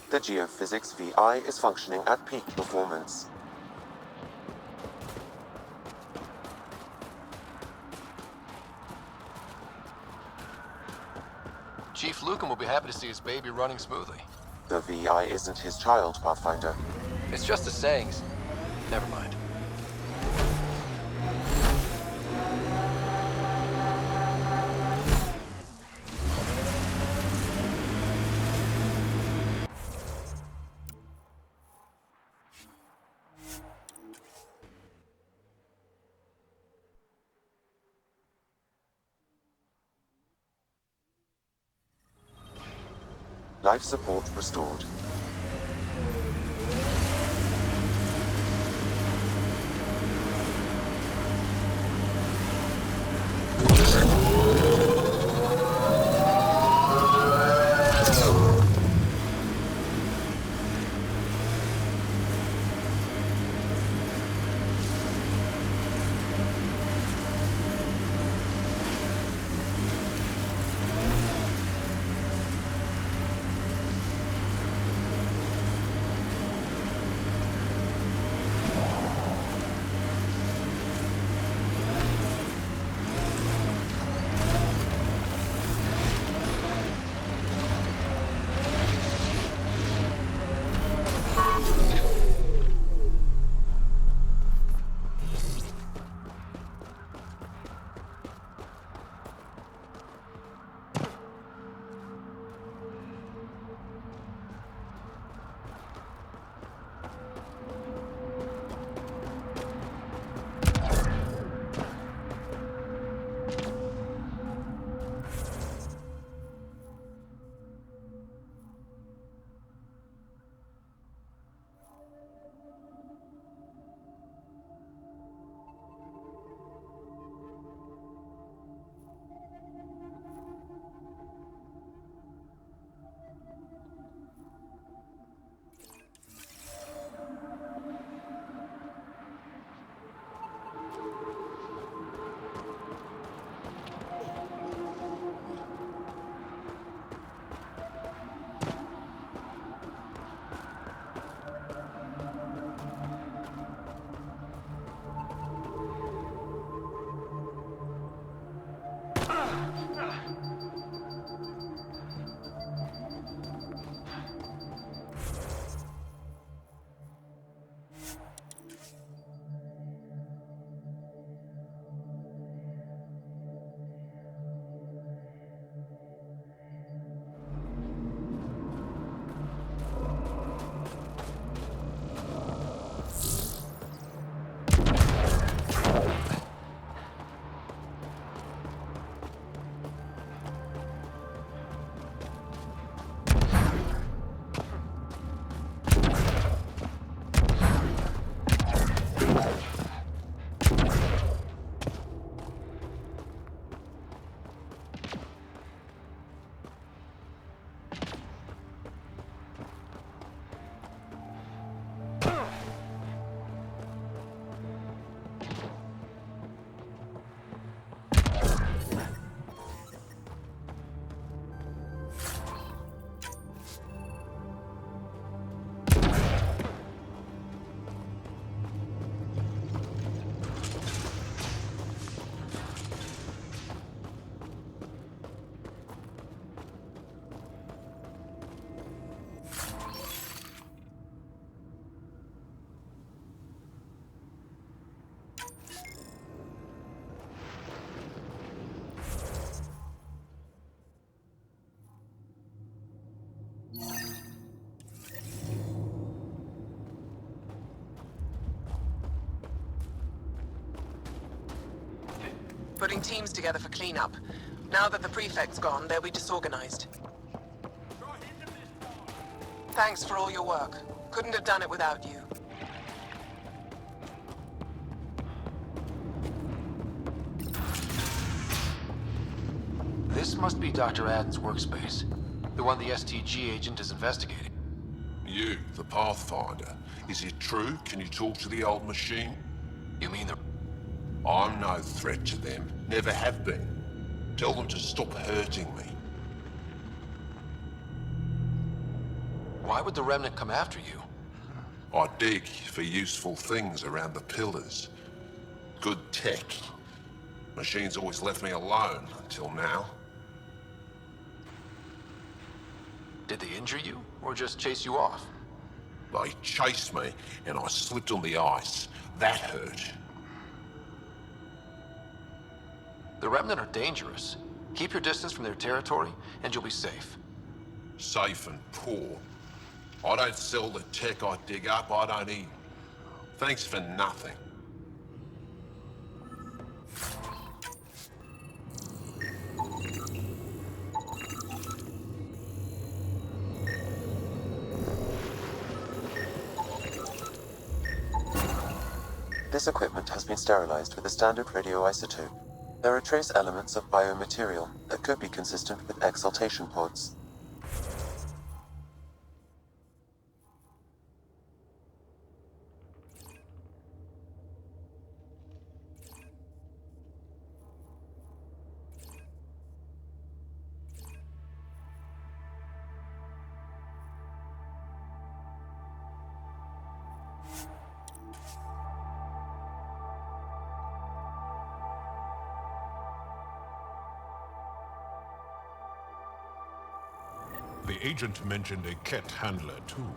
The geophysics VI is functioning at peak performance. Chief Lucan will be happy to see his baby running smoothly. The VI isn't his child, Pathfinder. It's just a sayings. Never mind. Life support restored. putting teams together for cleanup. Now that the prefect's gone, they'll be disorganized. Thanks for all your work. Couldn't have done it without you. This must be Dr. Adden's workspace. The one the STG agent is investigating. You, the Pathfinder. Is it true? Can you talk to the old machine? You mean the... I'm no threat to them. Never have been. Tell them to stop hurting me. Why would the Remnant come after you? I dig for useful things around the pillars. Good tech. Machines always left me alone until now. Did they injure you, or just chase you off? They chased me, and I slipped on the ice. That hurt. The Remnant are dangerous. Keep your distance from their territory, and you'll be safe. Safe and poor. I don't sell the tech I dig up, I don't eat. Thanks for nothing. This equipment has been sterilized with a standard radioisotope. There are trace elements of biomaterial that could be consistent with exaltation pods. The agent mentioned a cat handler, too.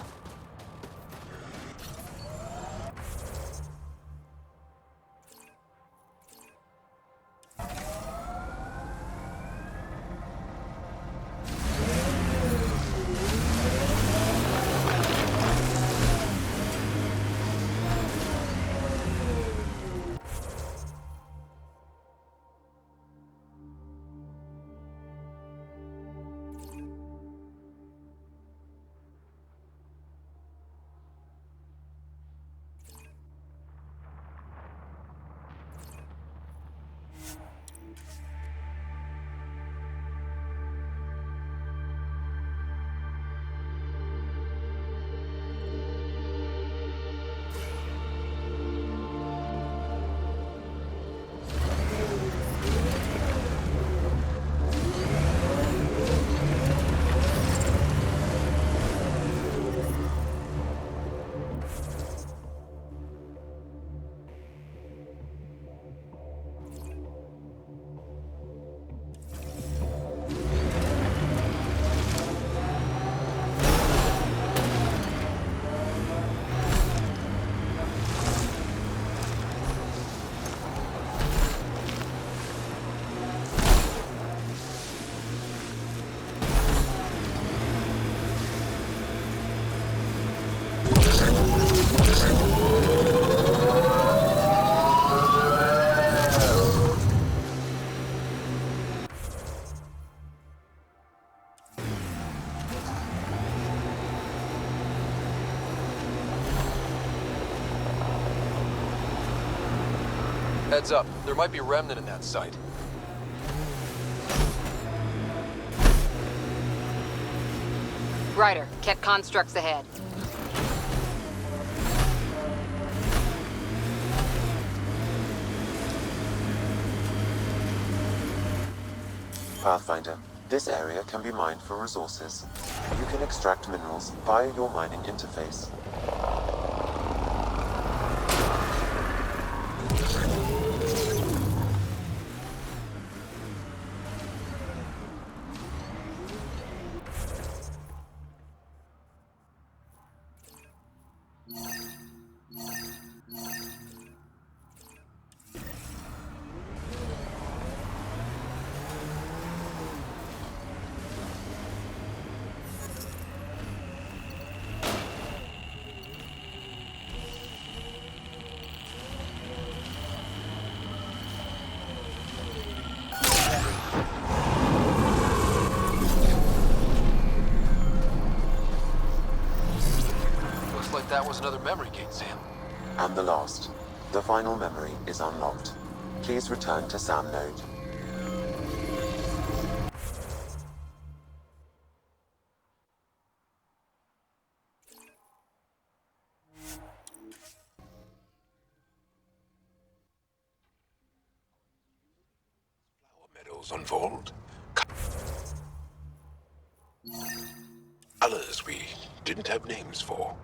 Heads up, there might be a Remnant in that site. Ryder, Ket constructs ahead. Pathfinder, this area can be mined for resources. You can extract minerals via your mining interface. was another memory gate, Sam. And the last. The final memory is unlocked. Please return to Sam node. Meadows unfold. Others we didn't have names for.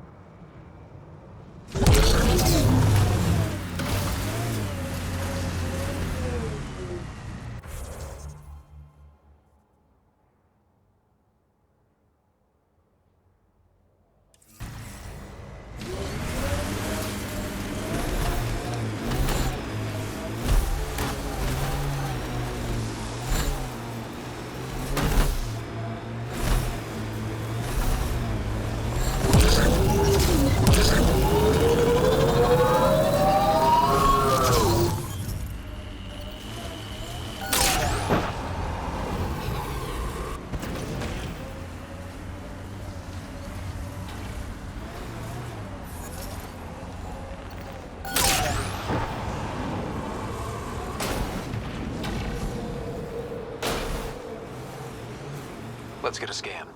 Let's get a scan.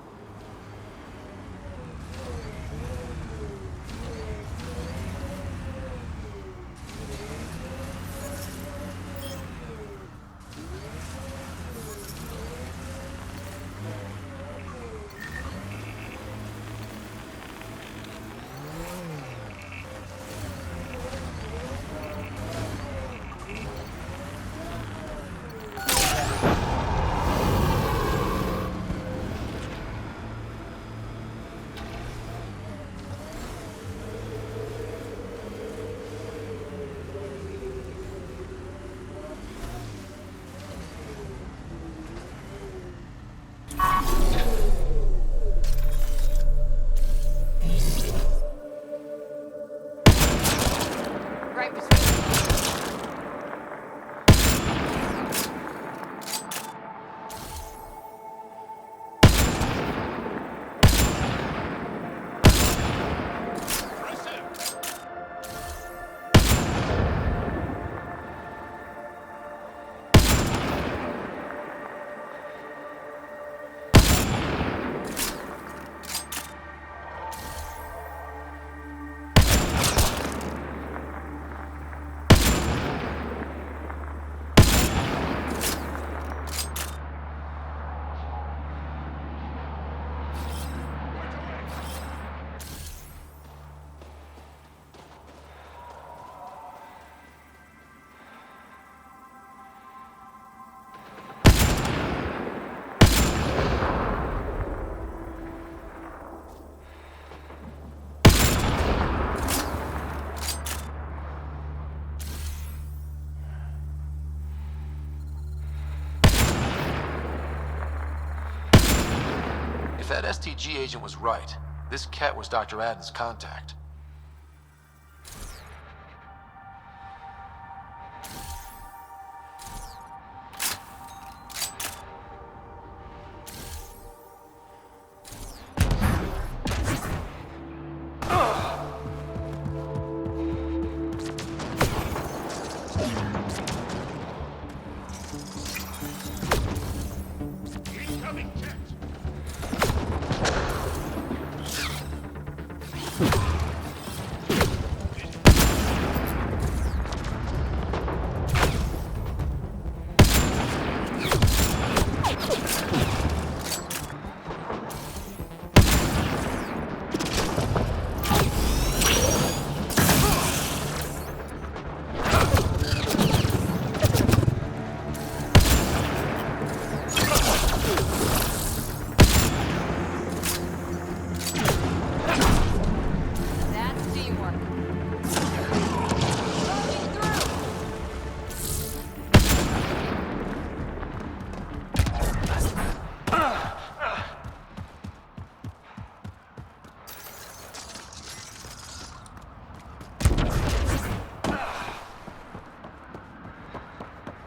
If that STG agent was right, this cat was Dr. Adden's contact.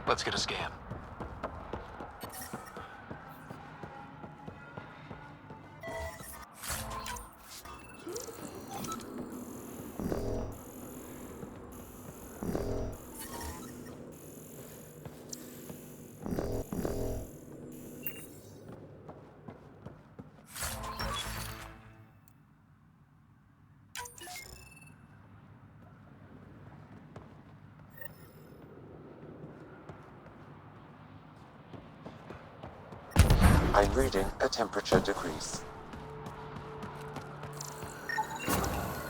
Let's get a scan. I'm reading a temperature decrease.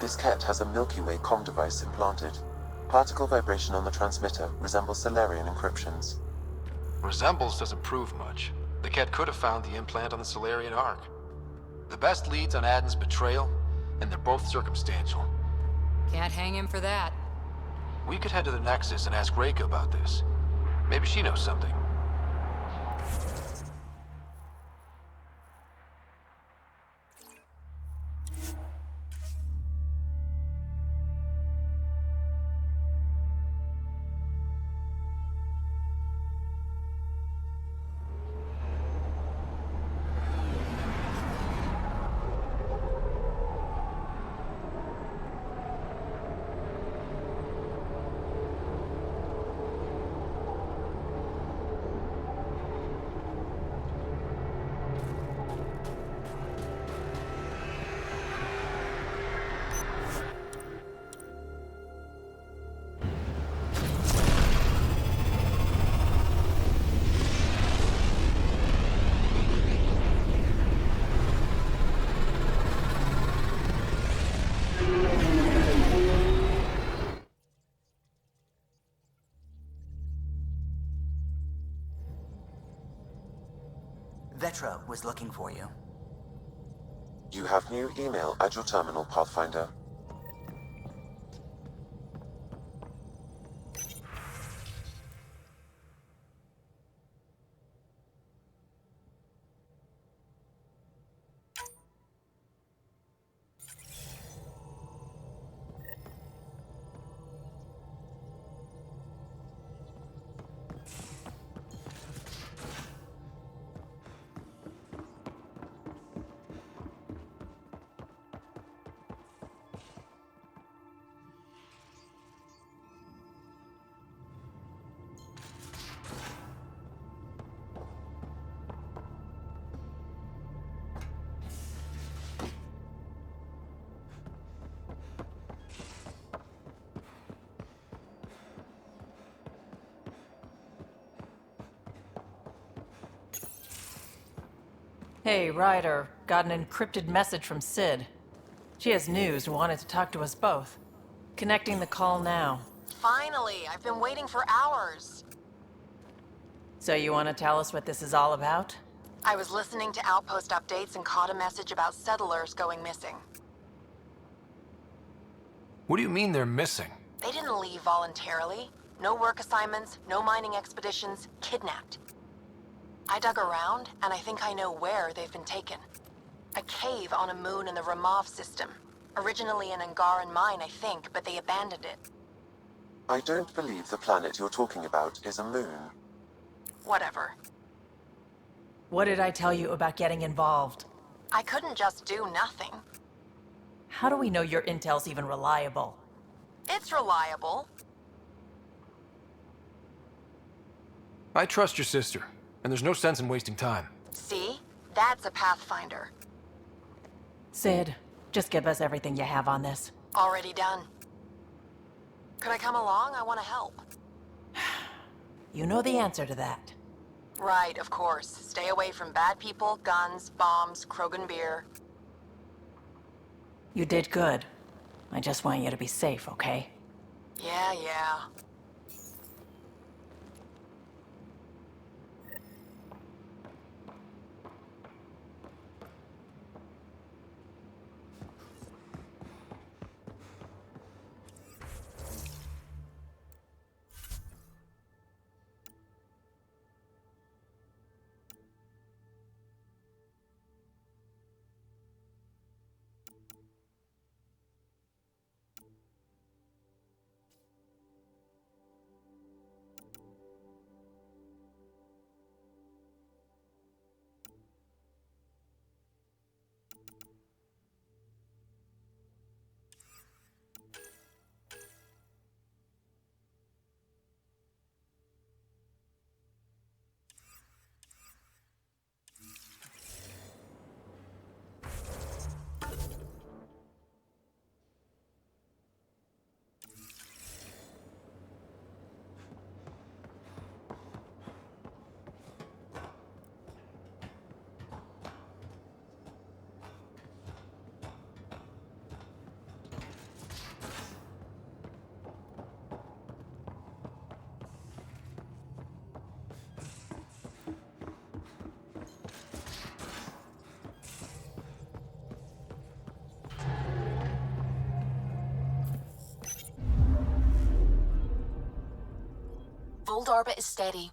This cat has a Milky Way comm device implanted. Particle vibration on the transmitter resembles Solarian encryptions. Resembles doesn't prove much. The cat could have found the implant on the Solarian Ark. The best leads on Aden's betrayal, and they're both circumstantial. Can't hang him for that. We could head to the Nexus and ask Reika about this. Maybe she knows something. Vetra was looking for you. You have new email at your terminal, Pathfinder. Hey, Ryder. Got an encrypted message from Sid. She has news and wanted to talk to us both. Connecting the call now. Finally! I've been waiting for hours. So you want to tell us what this is all about? I was listening to Outpost updates and caught a message about settlers going missing. What do you mean they're missing? They didn't leave voluntarily. No work assignments, no mining expeditions, kidnapped. I dug around, and I think I know where they've been taken. A cave on a moon in the Ramov system. Originally an Angaran mine, I think, but they abandoned it. I don't believe the planet you're talking about is a moon. Whatever. What did I tell you about getting involved? I couldn't just do nothing. How do we know your intel's even reliable? It's reliable. I trust your sister, and there's no sense in wasting time. See? That's a Pathfinder. Sid, just give us everything you have on this. Already done. Could I come along? I want to help. You know the answer to that. Right, of course. Stay away from bad people, guns, bombs, Krogan beer. You did good. I just want you to be safe, okay? Yeah. Hold orbit is steady.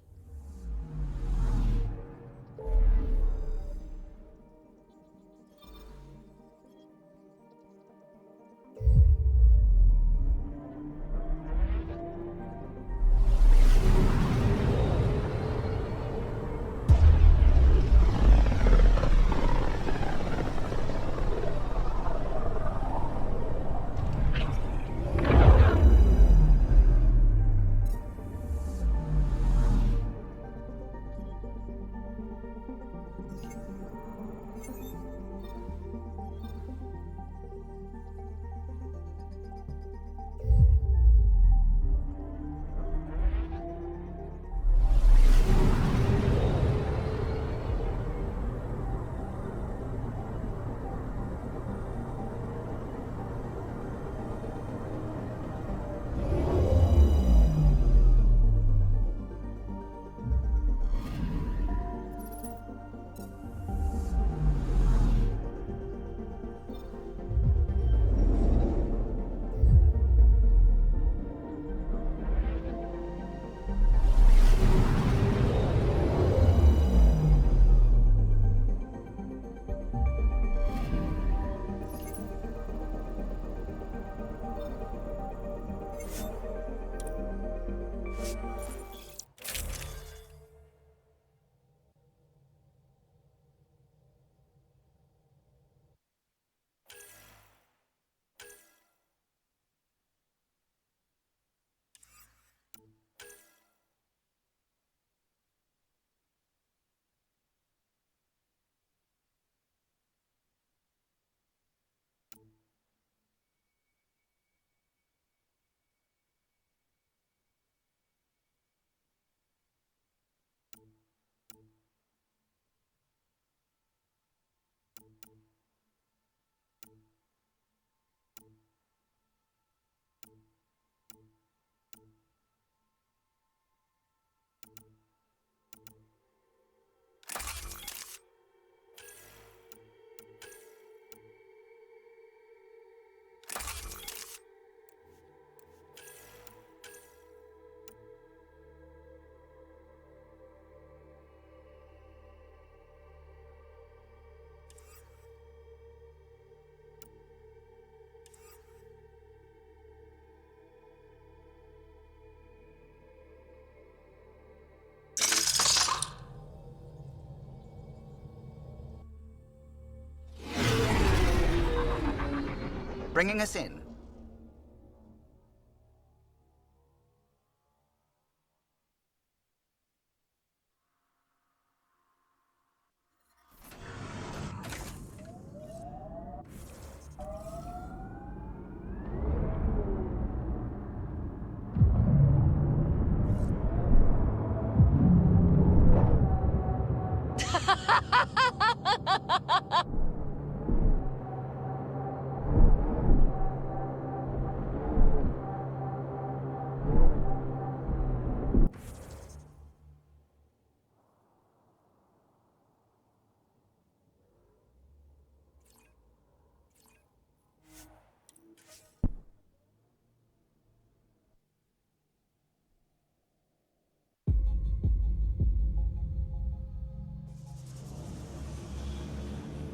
Bringing us in.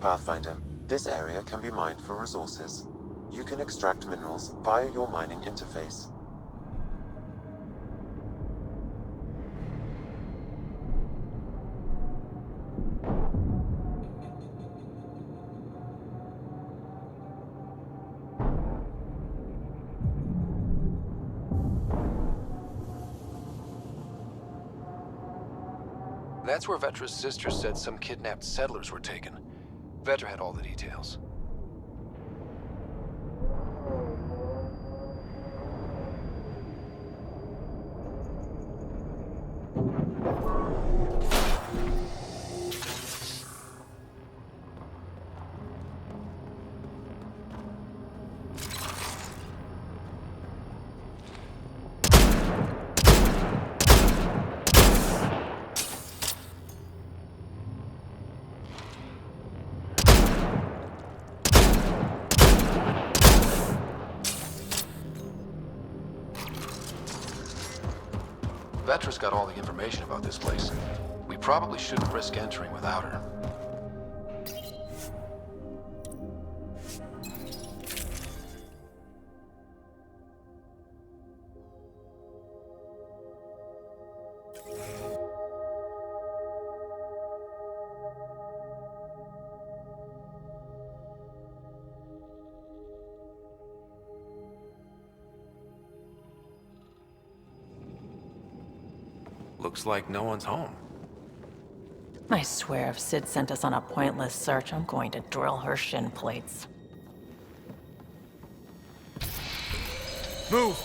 Pathfinder, this area can be mined for resources. You can extract minerals via your mining interface. That's where Vetra's sister said some kidnapped settlers were taken. Vetra had all the details. Vetra's got all the information about this place. We probably shouldn't risk entering without her. Looks like no one's home. I swear if Sid sent us on a pointless search, I'm going to drill her shin plates. Move!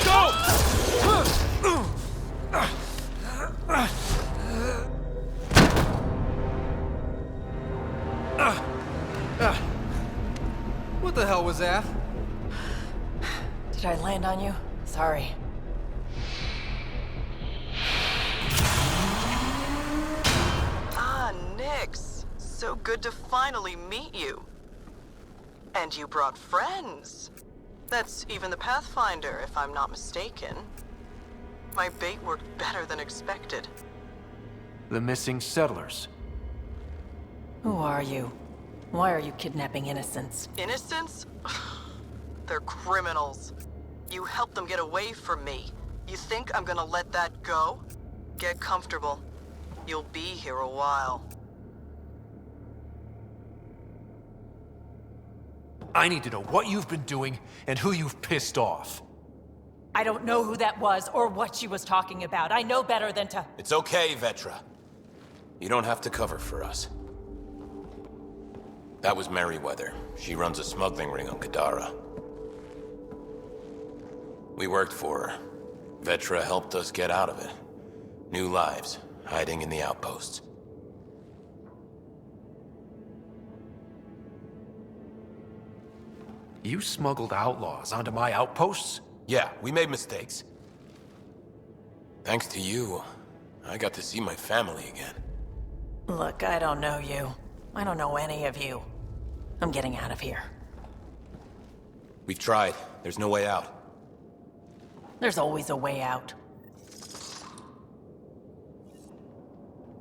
Go! What the hell was that? Did I land on you? Sorry. Nix, so good to finally meet you. And you brought friends. That's even the Pathfinder, if I'm not mistaken. My bait worked better than expected. The missing settlers. Who are you? Why are you kidnapping innocents? Innocents? They're criminals. You helped them get away from me. You think I'm gonna let that go? Get comfortable. You'll be here a while. I need to know what you've been doing and who you've pissed off. I don't know who that was or what she was talking about. I know better than to... It's okay, Vetra. You don't have to cover for us. That was Merryweather. She runs a smuggling ring on Kadara. We worked for her. Vetra helped us get out of it. New lives, hiding in the outposts. You smuggled outlaws onto my outposts? Yeah, we made mistakes. Thanks to you, I got to see my family again. Look, I don't know you. I don't know any of you. I'm getting out of here. We've tried. There's no way out. There's always a way out.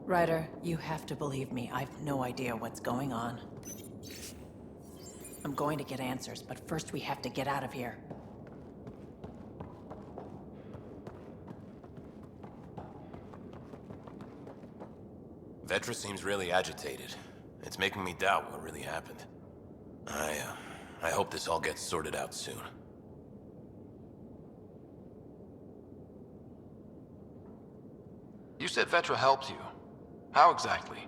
Ryder, you have to believe me. I've no idea what's going on. I'm going to get answers, but first we have to get out of here. Vetra seems really agitated. It's making me doubt what really happened. I hope this all gets sorted out soon. You said Vetra helped you. How exactly?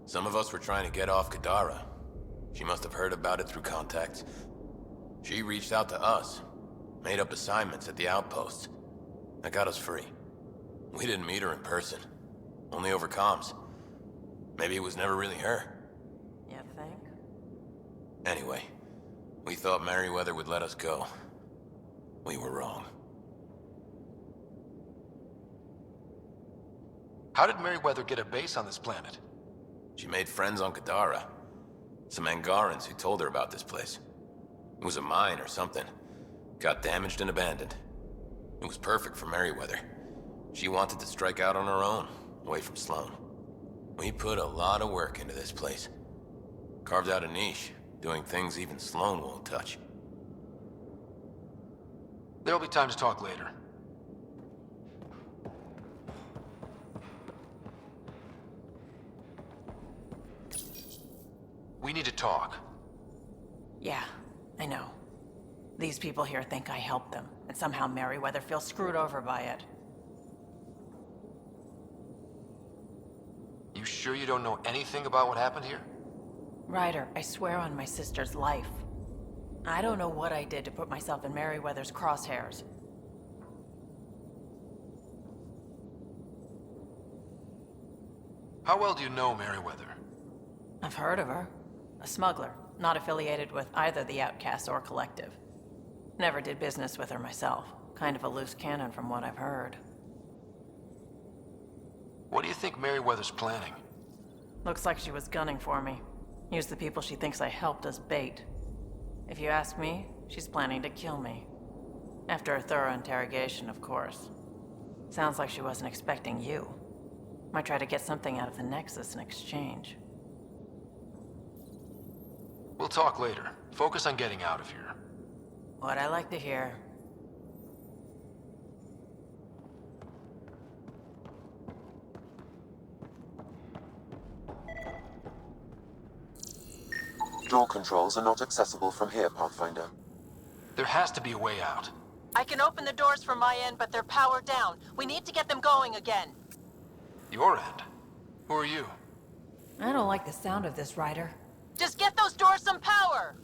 Some of us were trying to get off Kadara. She must have heard about it through contacts. She reached out to us, made up assignments at the outposts. That got us free. We didn't meet her in person, only over comms. Maybe it was never really her. You think? Anyway, we thought Merryweather would let us go. We were wrong. How did Merryweather get a base on this planet? She made friends on Kadara. Some Angarans who told her about this place. It was a mine or something. Got damaged and abandoned. It was perfect for Merryweather. She wanted to strike out on her own, away from Sloan. We put a lot of work into this place. Carved out a niche, doing things even Sloan won't touch. There'll be time to talk later. We need to talk. Yeah, I know. These people here think I helped them, and somehow Merryweather feels screwed over by it. You sure you don't know anything about what happened here? Ryder, I swear on my sister's life. I don't know what I did to put myself in Merryweather's crosshairs. How well do you know Merryweather? I've heard of her. A smuggler, not affiliated with either the Outcasts or Collective. Never did business with her myself. Kind of a loose cannon from what I've heard. What do you think Merryweather's planning? Looks like she was gunning for me. Used the people she thinks I helped as bait. If you ask me, she's planning to kill me. After a thorough interrogation, of course. Sounds like she wasn't expecting you. Might try to get something out of the Nexus in exchange. We'll talk later. Focus on getting out of here. What I like to hear. Door controls are not accessible from here, Pathfinder. There has to be a way out. I can open the doors from my end, but they're powered down. We need to get them going again. Your end? Who are you? I don't like the sound of this, Ryder. Just get those doors some power!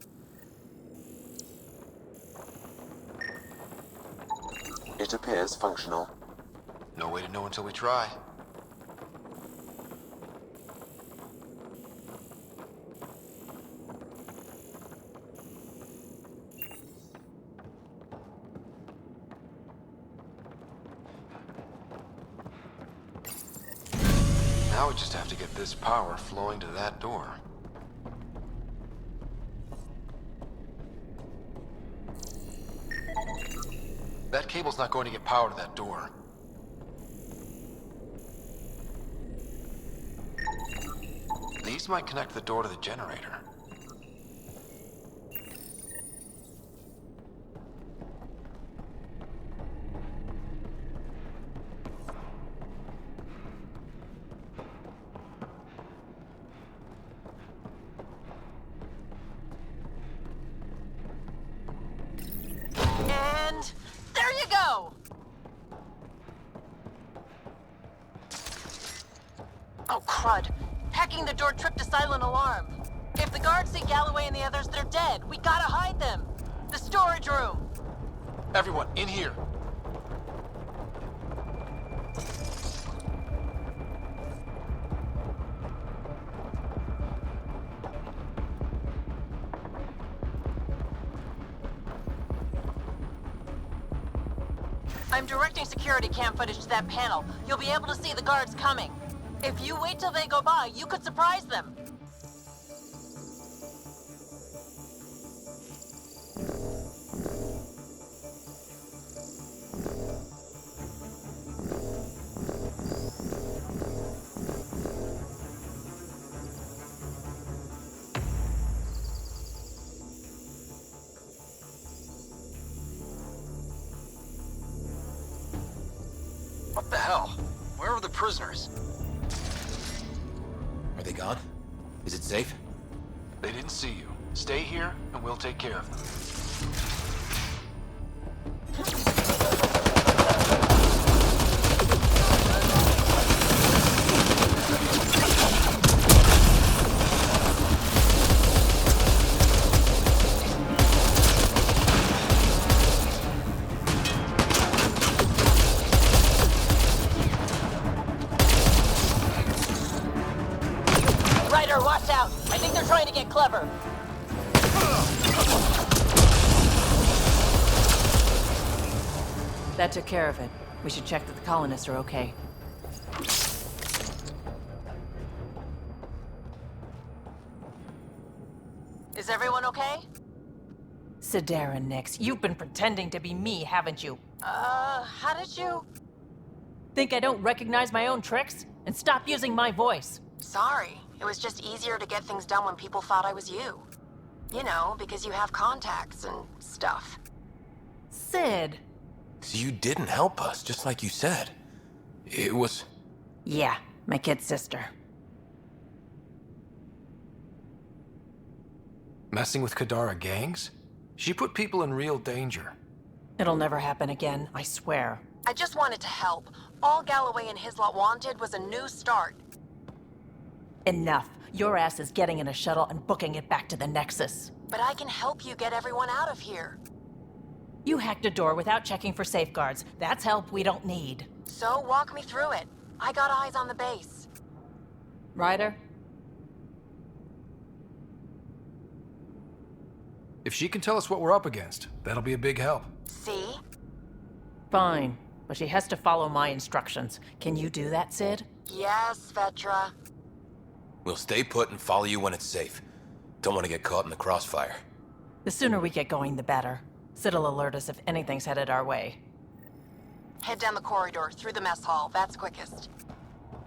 It appears functional. No way to know until we try. Now we just have to get this power flowing to that door. That cable's not going to get power to that door. These might connect the door to the generator. And there you go! Oh, crud. Hacking the door tripped a silent alarm. If the guards see Galloway and the others, they're dead. We gotta hide them. The storage room. Everyone, in here. I'm directing security cam footage to that panel. You'll be able to see the guards coming. If you wait till they go by, you could surprise them. What the hell? Where are the prisoners? Are they gone? Is it safe? They didn't see you. Stay here, and we'll take care of them. Ryder, watch out! I think they're trying to get clever. That took care of it. We should check that the colonists are okay. Is everyone okay? Sidera Nix, you've been pretending to be me, haven't you? How did you? Think I don't recognize my own tricks? And stop using my voice. Sorry. It was just easier to get things done when people thought I was you. You know, because you have contacts and stuff. Sid. So you didn't help us, just like you said. It was... Yeah, my kid's sister. Messing with Kadara gangs? She put people in real danger. It'll never happen again, I swear. I just wanted to help. All Galloway and his lot wanted was a new start. Enough. Your ass is getting in a shuttle and booking it back to the Nexus. But I can help you get everyone out of here. You hacked a door without checking for safeguards. That's help we don't need. So walk me through it. I got eyes on the base. Ryder? If she can tell us what we're up against, that'll be a big help. See? Fine, but she has to follow my instructions. Can you do that, Sid? Yes, Vetra. We'll stay put and follow you when it's safe. Don't want to get caught in the crossfire. The sooner we get going, the better. Sid'll alert us if anything's headed our way. Head down the corridor, through the mess hall. That's quickest.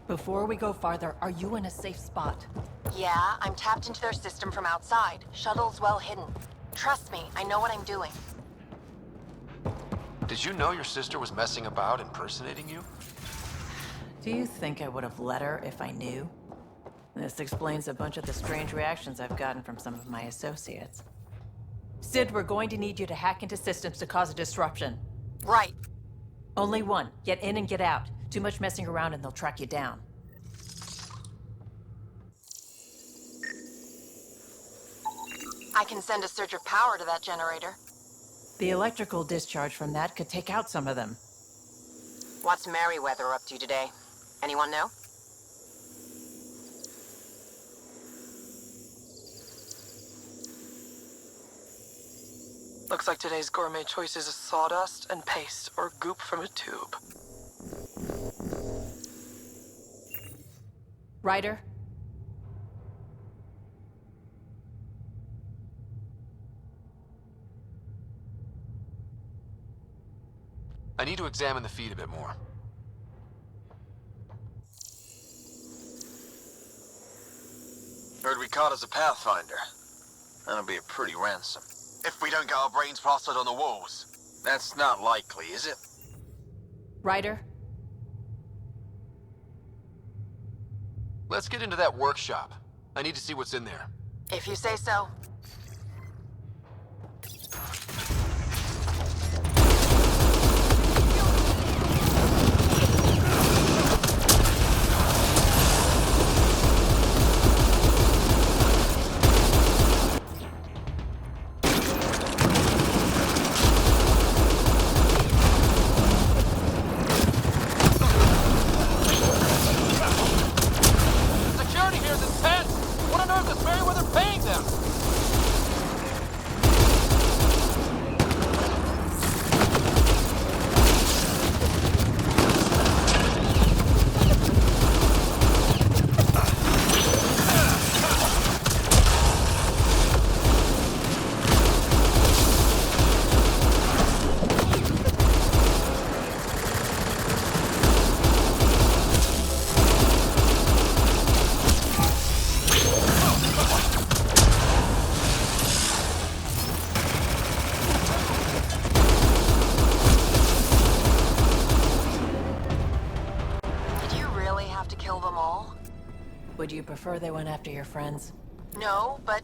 Before we go farther, are you in a safe spot? Yeah, I'm tapped into their system from outside. Shuttle's well hidden. Trust me, I know what I'm doing. Did you know your sister was messing about, impersonating you? Do you think I would have let her if I knew? This explains a bunch of the strange reactions I've gotten from some of my associates. Sid, we're going to need you to hack into systems to cause a disruption. Right. Only one. Get in and get out. Too much messing around and they'll track you down. I can send a surge of power to that generator. The electrical discharge from that could take out some of them. What's Merryweather up to today? Anyone know? Looks like today's gourmet choices is sawdust and paste or goop from a tube. Ryder? I need to examine the feed a bit more. Heard we caught as a pathfinder. That'll be a pretty ransom. If we don't get our brains plastered on the walls. That's not likely, is it? Ryder? Let's get into that workshop. I need to see what's in there. If you say so. Would you prefer they went after your friends? No, but...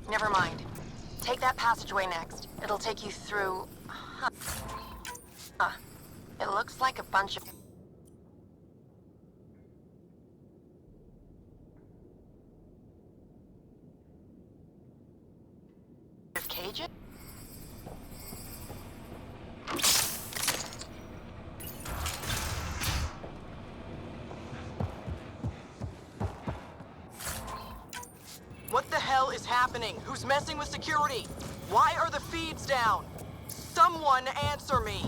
Never mind. Take that passageway next. It'll take you through... It looks like a bunch of... cages? What the hell is happening? Who's messing with security? Why are the feeds down? Someone answer me!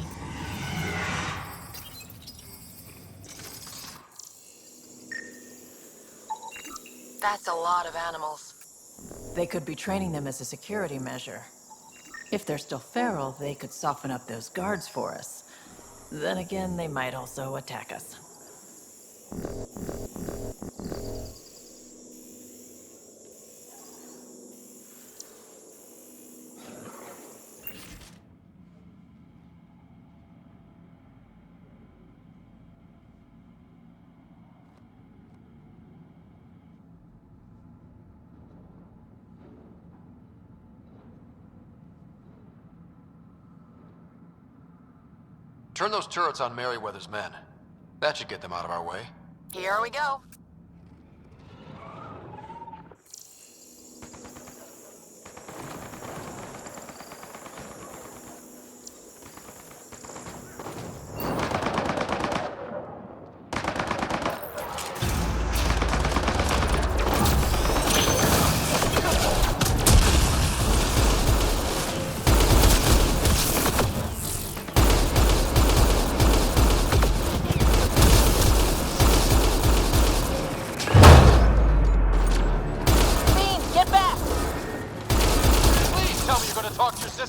That's a lot of animals. They could be training them as a security measure. If they're still feral, they could soften up those guards for us. Then again, they might also attack us. Turn those turrets on Merryweather's men. That should get them out of our way. Here we go.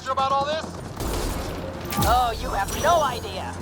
About all this? Oh, you have no idea.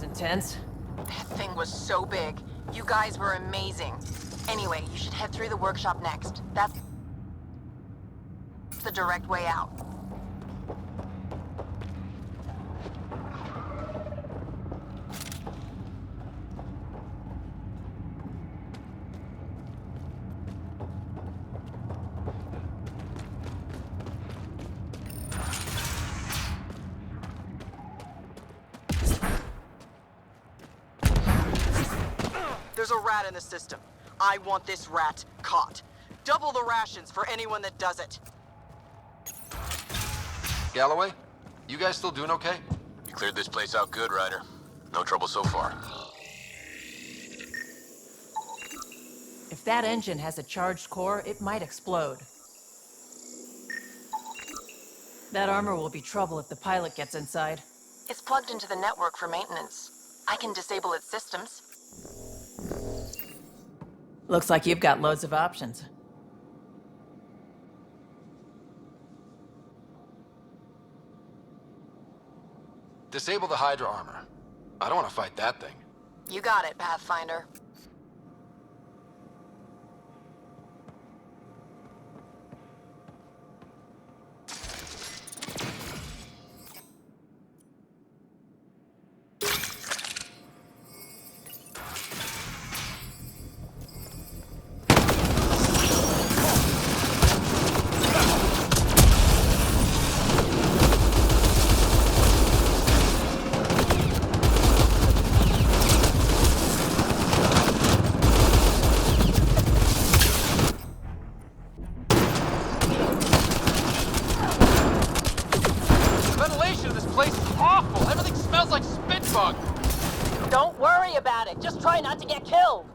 Intense. That thing was so big. You guys were amazing. Anyway, you should head through the workshop next. That's the direct way out. There's a rat in the system. I want this rat caught. Double the rations for anyone that does it. Galloway, you guys still doing okay? You cleared this place out good, Ryder. No trouble so far. If that engine has a charged core, it might explode. That armor will be trouble if the pilot gets inside. It's plugged into the network for maintenance. I can disable its systems. Looks like you've got loads of options. Disable the Hydra armor. I don't want to fight that thing. You got it, Pathfinder. Don't worry about it. Just try not to get killed.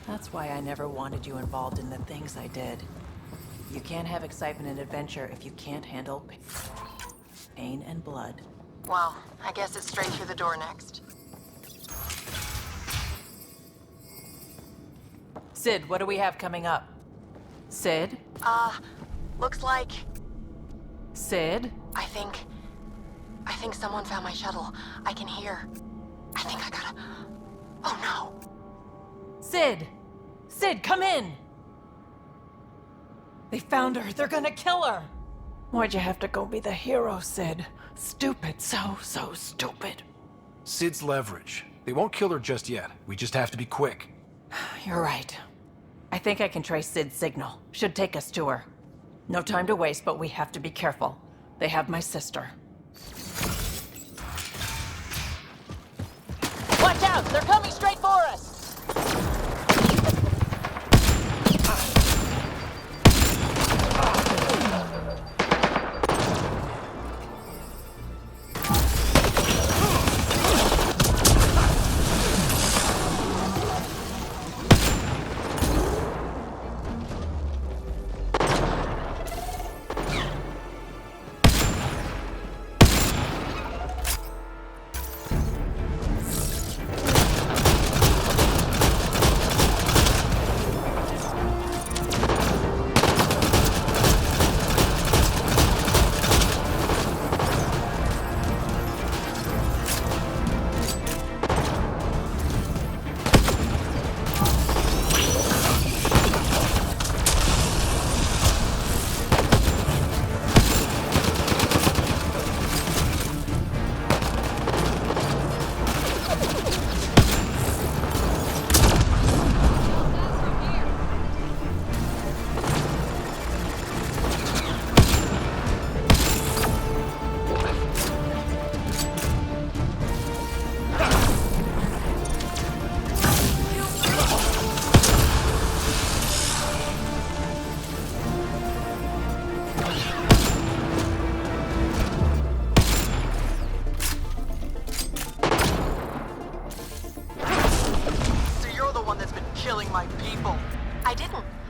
That's why I never wanted you involved in the things I did. You can't have excitement and adventure if you can't handle pain and blood. Well, I guess it's straight through the door next. Sid, what do we have coming up? Sid? Looks like... Sid? I think someone found my shuttle. I can hear. I think I gotta... Oh no! Sid! Sid, come in! They found her. They're gonna kill her! Why'd you have to go be the hero, Sid? Stupid. So stupid. Sid's leverage. They won't kill her just yet. We just have to be quick. You're right. I think I can trace Sid's signal. Should take us to her. No time to waste, but we have to be careful. They have my sister. Watch out! They're coming straight for us!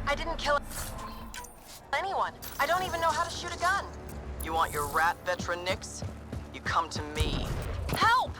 I didn't kill anyone. I don't even know how to shoot a gun. You want your rat veteran nicks? You come to me. Help!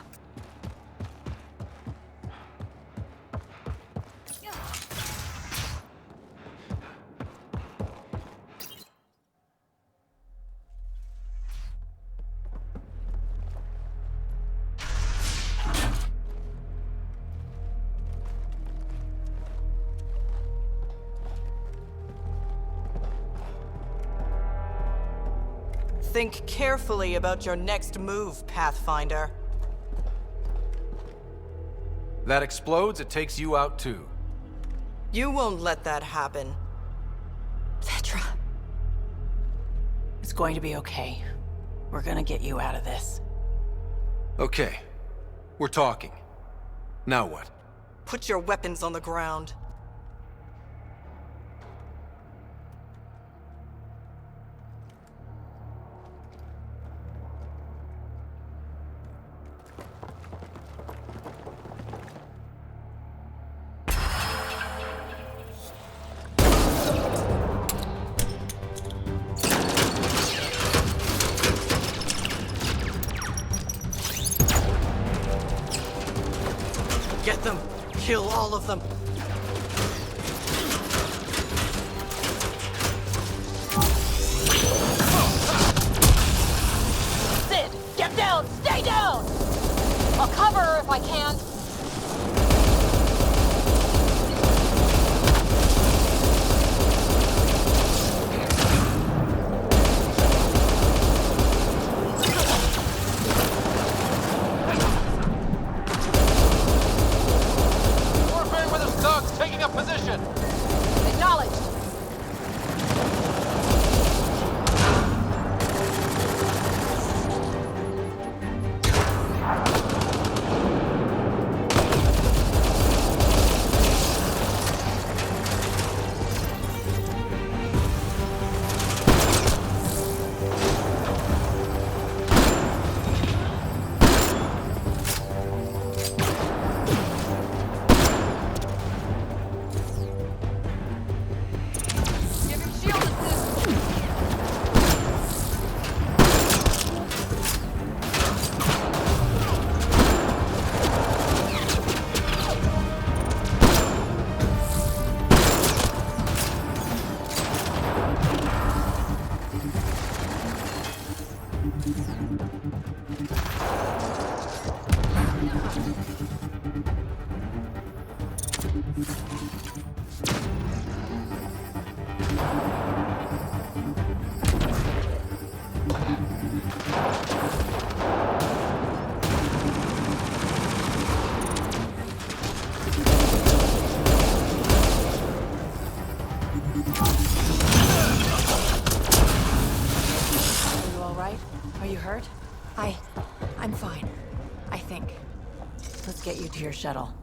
Think carefully about your next move, Pathfinder. That explodes, it takes you out too. You won't let that happen. Petra. It's going to be okay. We're gonna get you out of this. Okay. We're talking. Now what? Put your weapons on the ground. Get them! Kill all of them! Sid, get down! Stay down! I'll cover her if I can. Position! Acknowledged. Let's get you to your shuttle.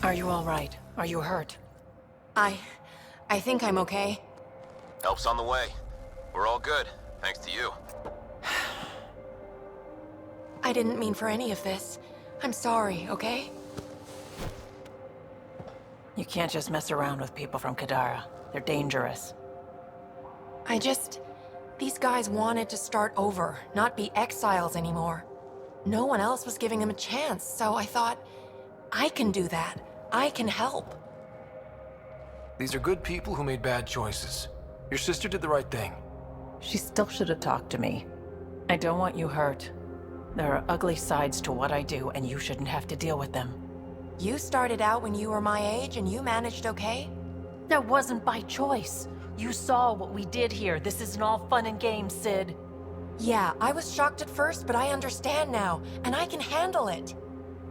Are you all right? Are you hurt? I think I'm okay. Help's on the way. We're all good, thanks to you. I didn't mean for any of this. I'm sorry, okay? You can't just mess around with people from Kadara. They're dangerous. These guys wanted to start over, not be exiles anymore. No one else was giving them a chance, so I thought, I can do that. I can help. These are good people who made bad choices. Your sister did the right thing. She still should have talked to me. I don't want you hurt. There are ugly sides to what I do, and you shouldn't have to deal with them. You started out when you were my age, and you managed okay? That wasn't by choice. You saw what we did here. This isn't all fun and games, Sid. Yeah, I was shocked at first, but I understand now, and I can handle it.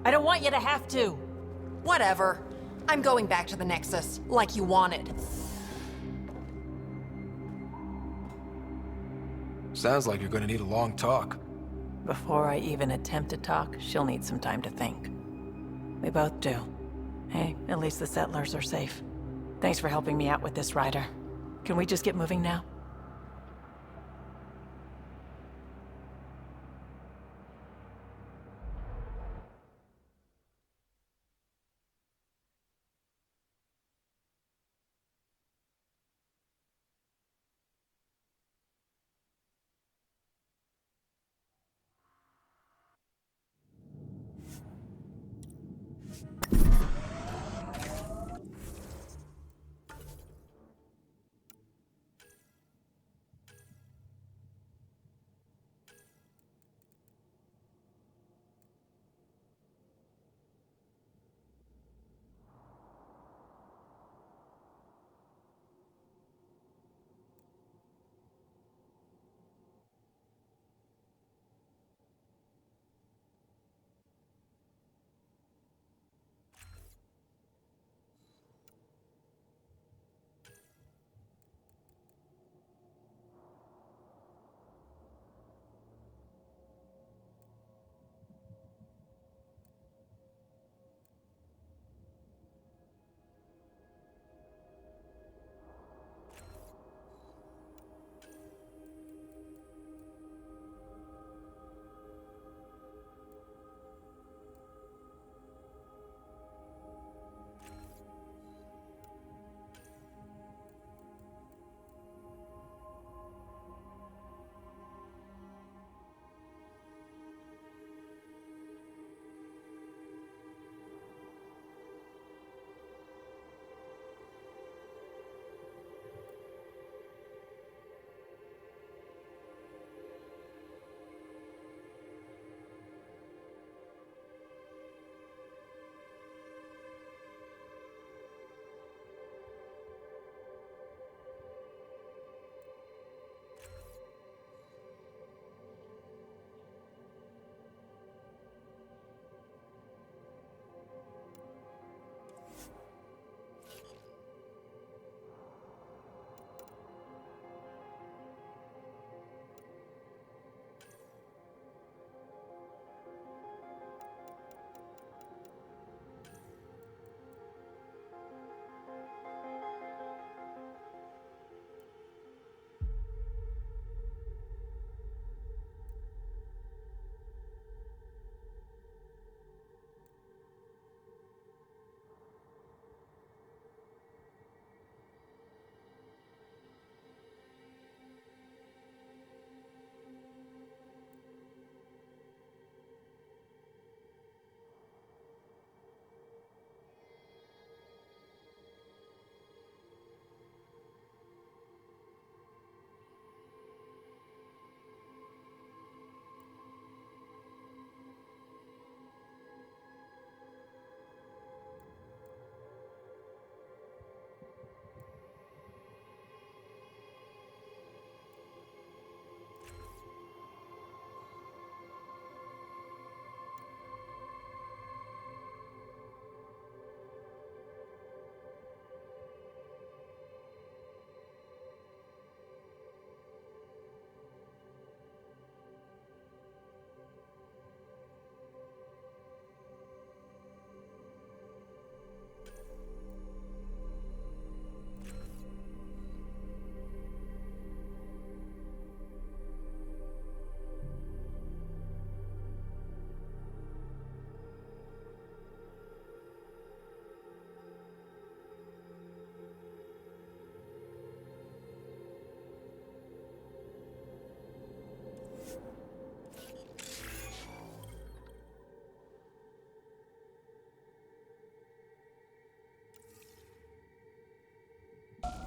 I don't want you to have to. Whatever. I'm going back to the Nexus, like you wanted. Sounds like you're gonna need a long talk. Before I even attempt to talk, she'll need some time to think. We both do. Hey, at least the settlers are safe. Thanks for helping me out with this, Ryder. Can we just get moving now?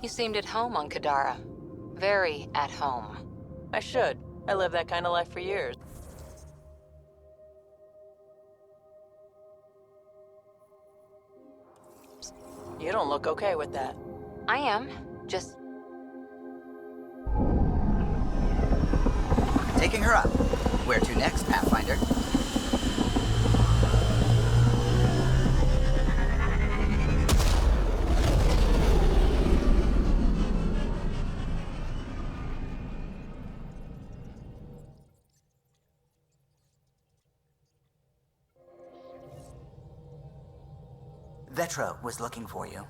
You seemed at home on Kadara. Very at home. I should. I lived that kind of life for years. You don't look okay with that. I am. Just... Taking her up. Where to next, Pathfinder? Vetra was looking for you.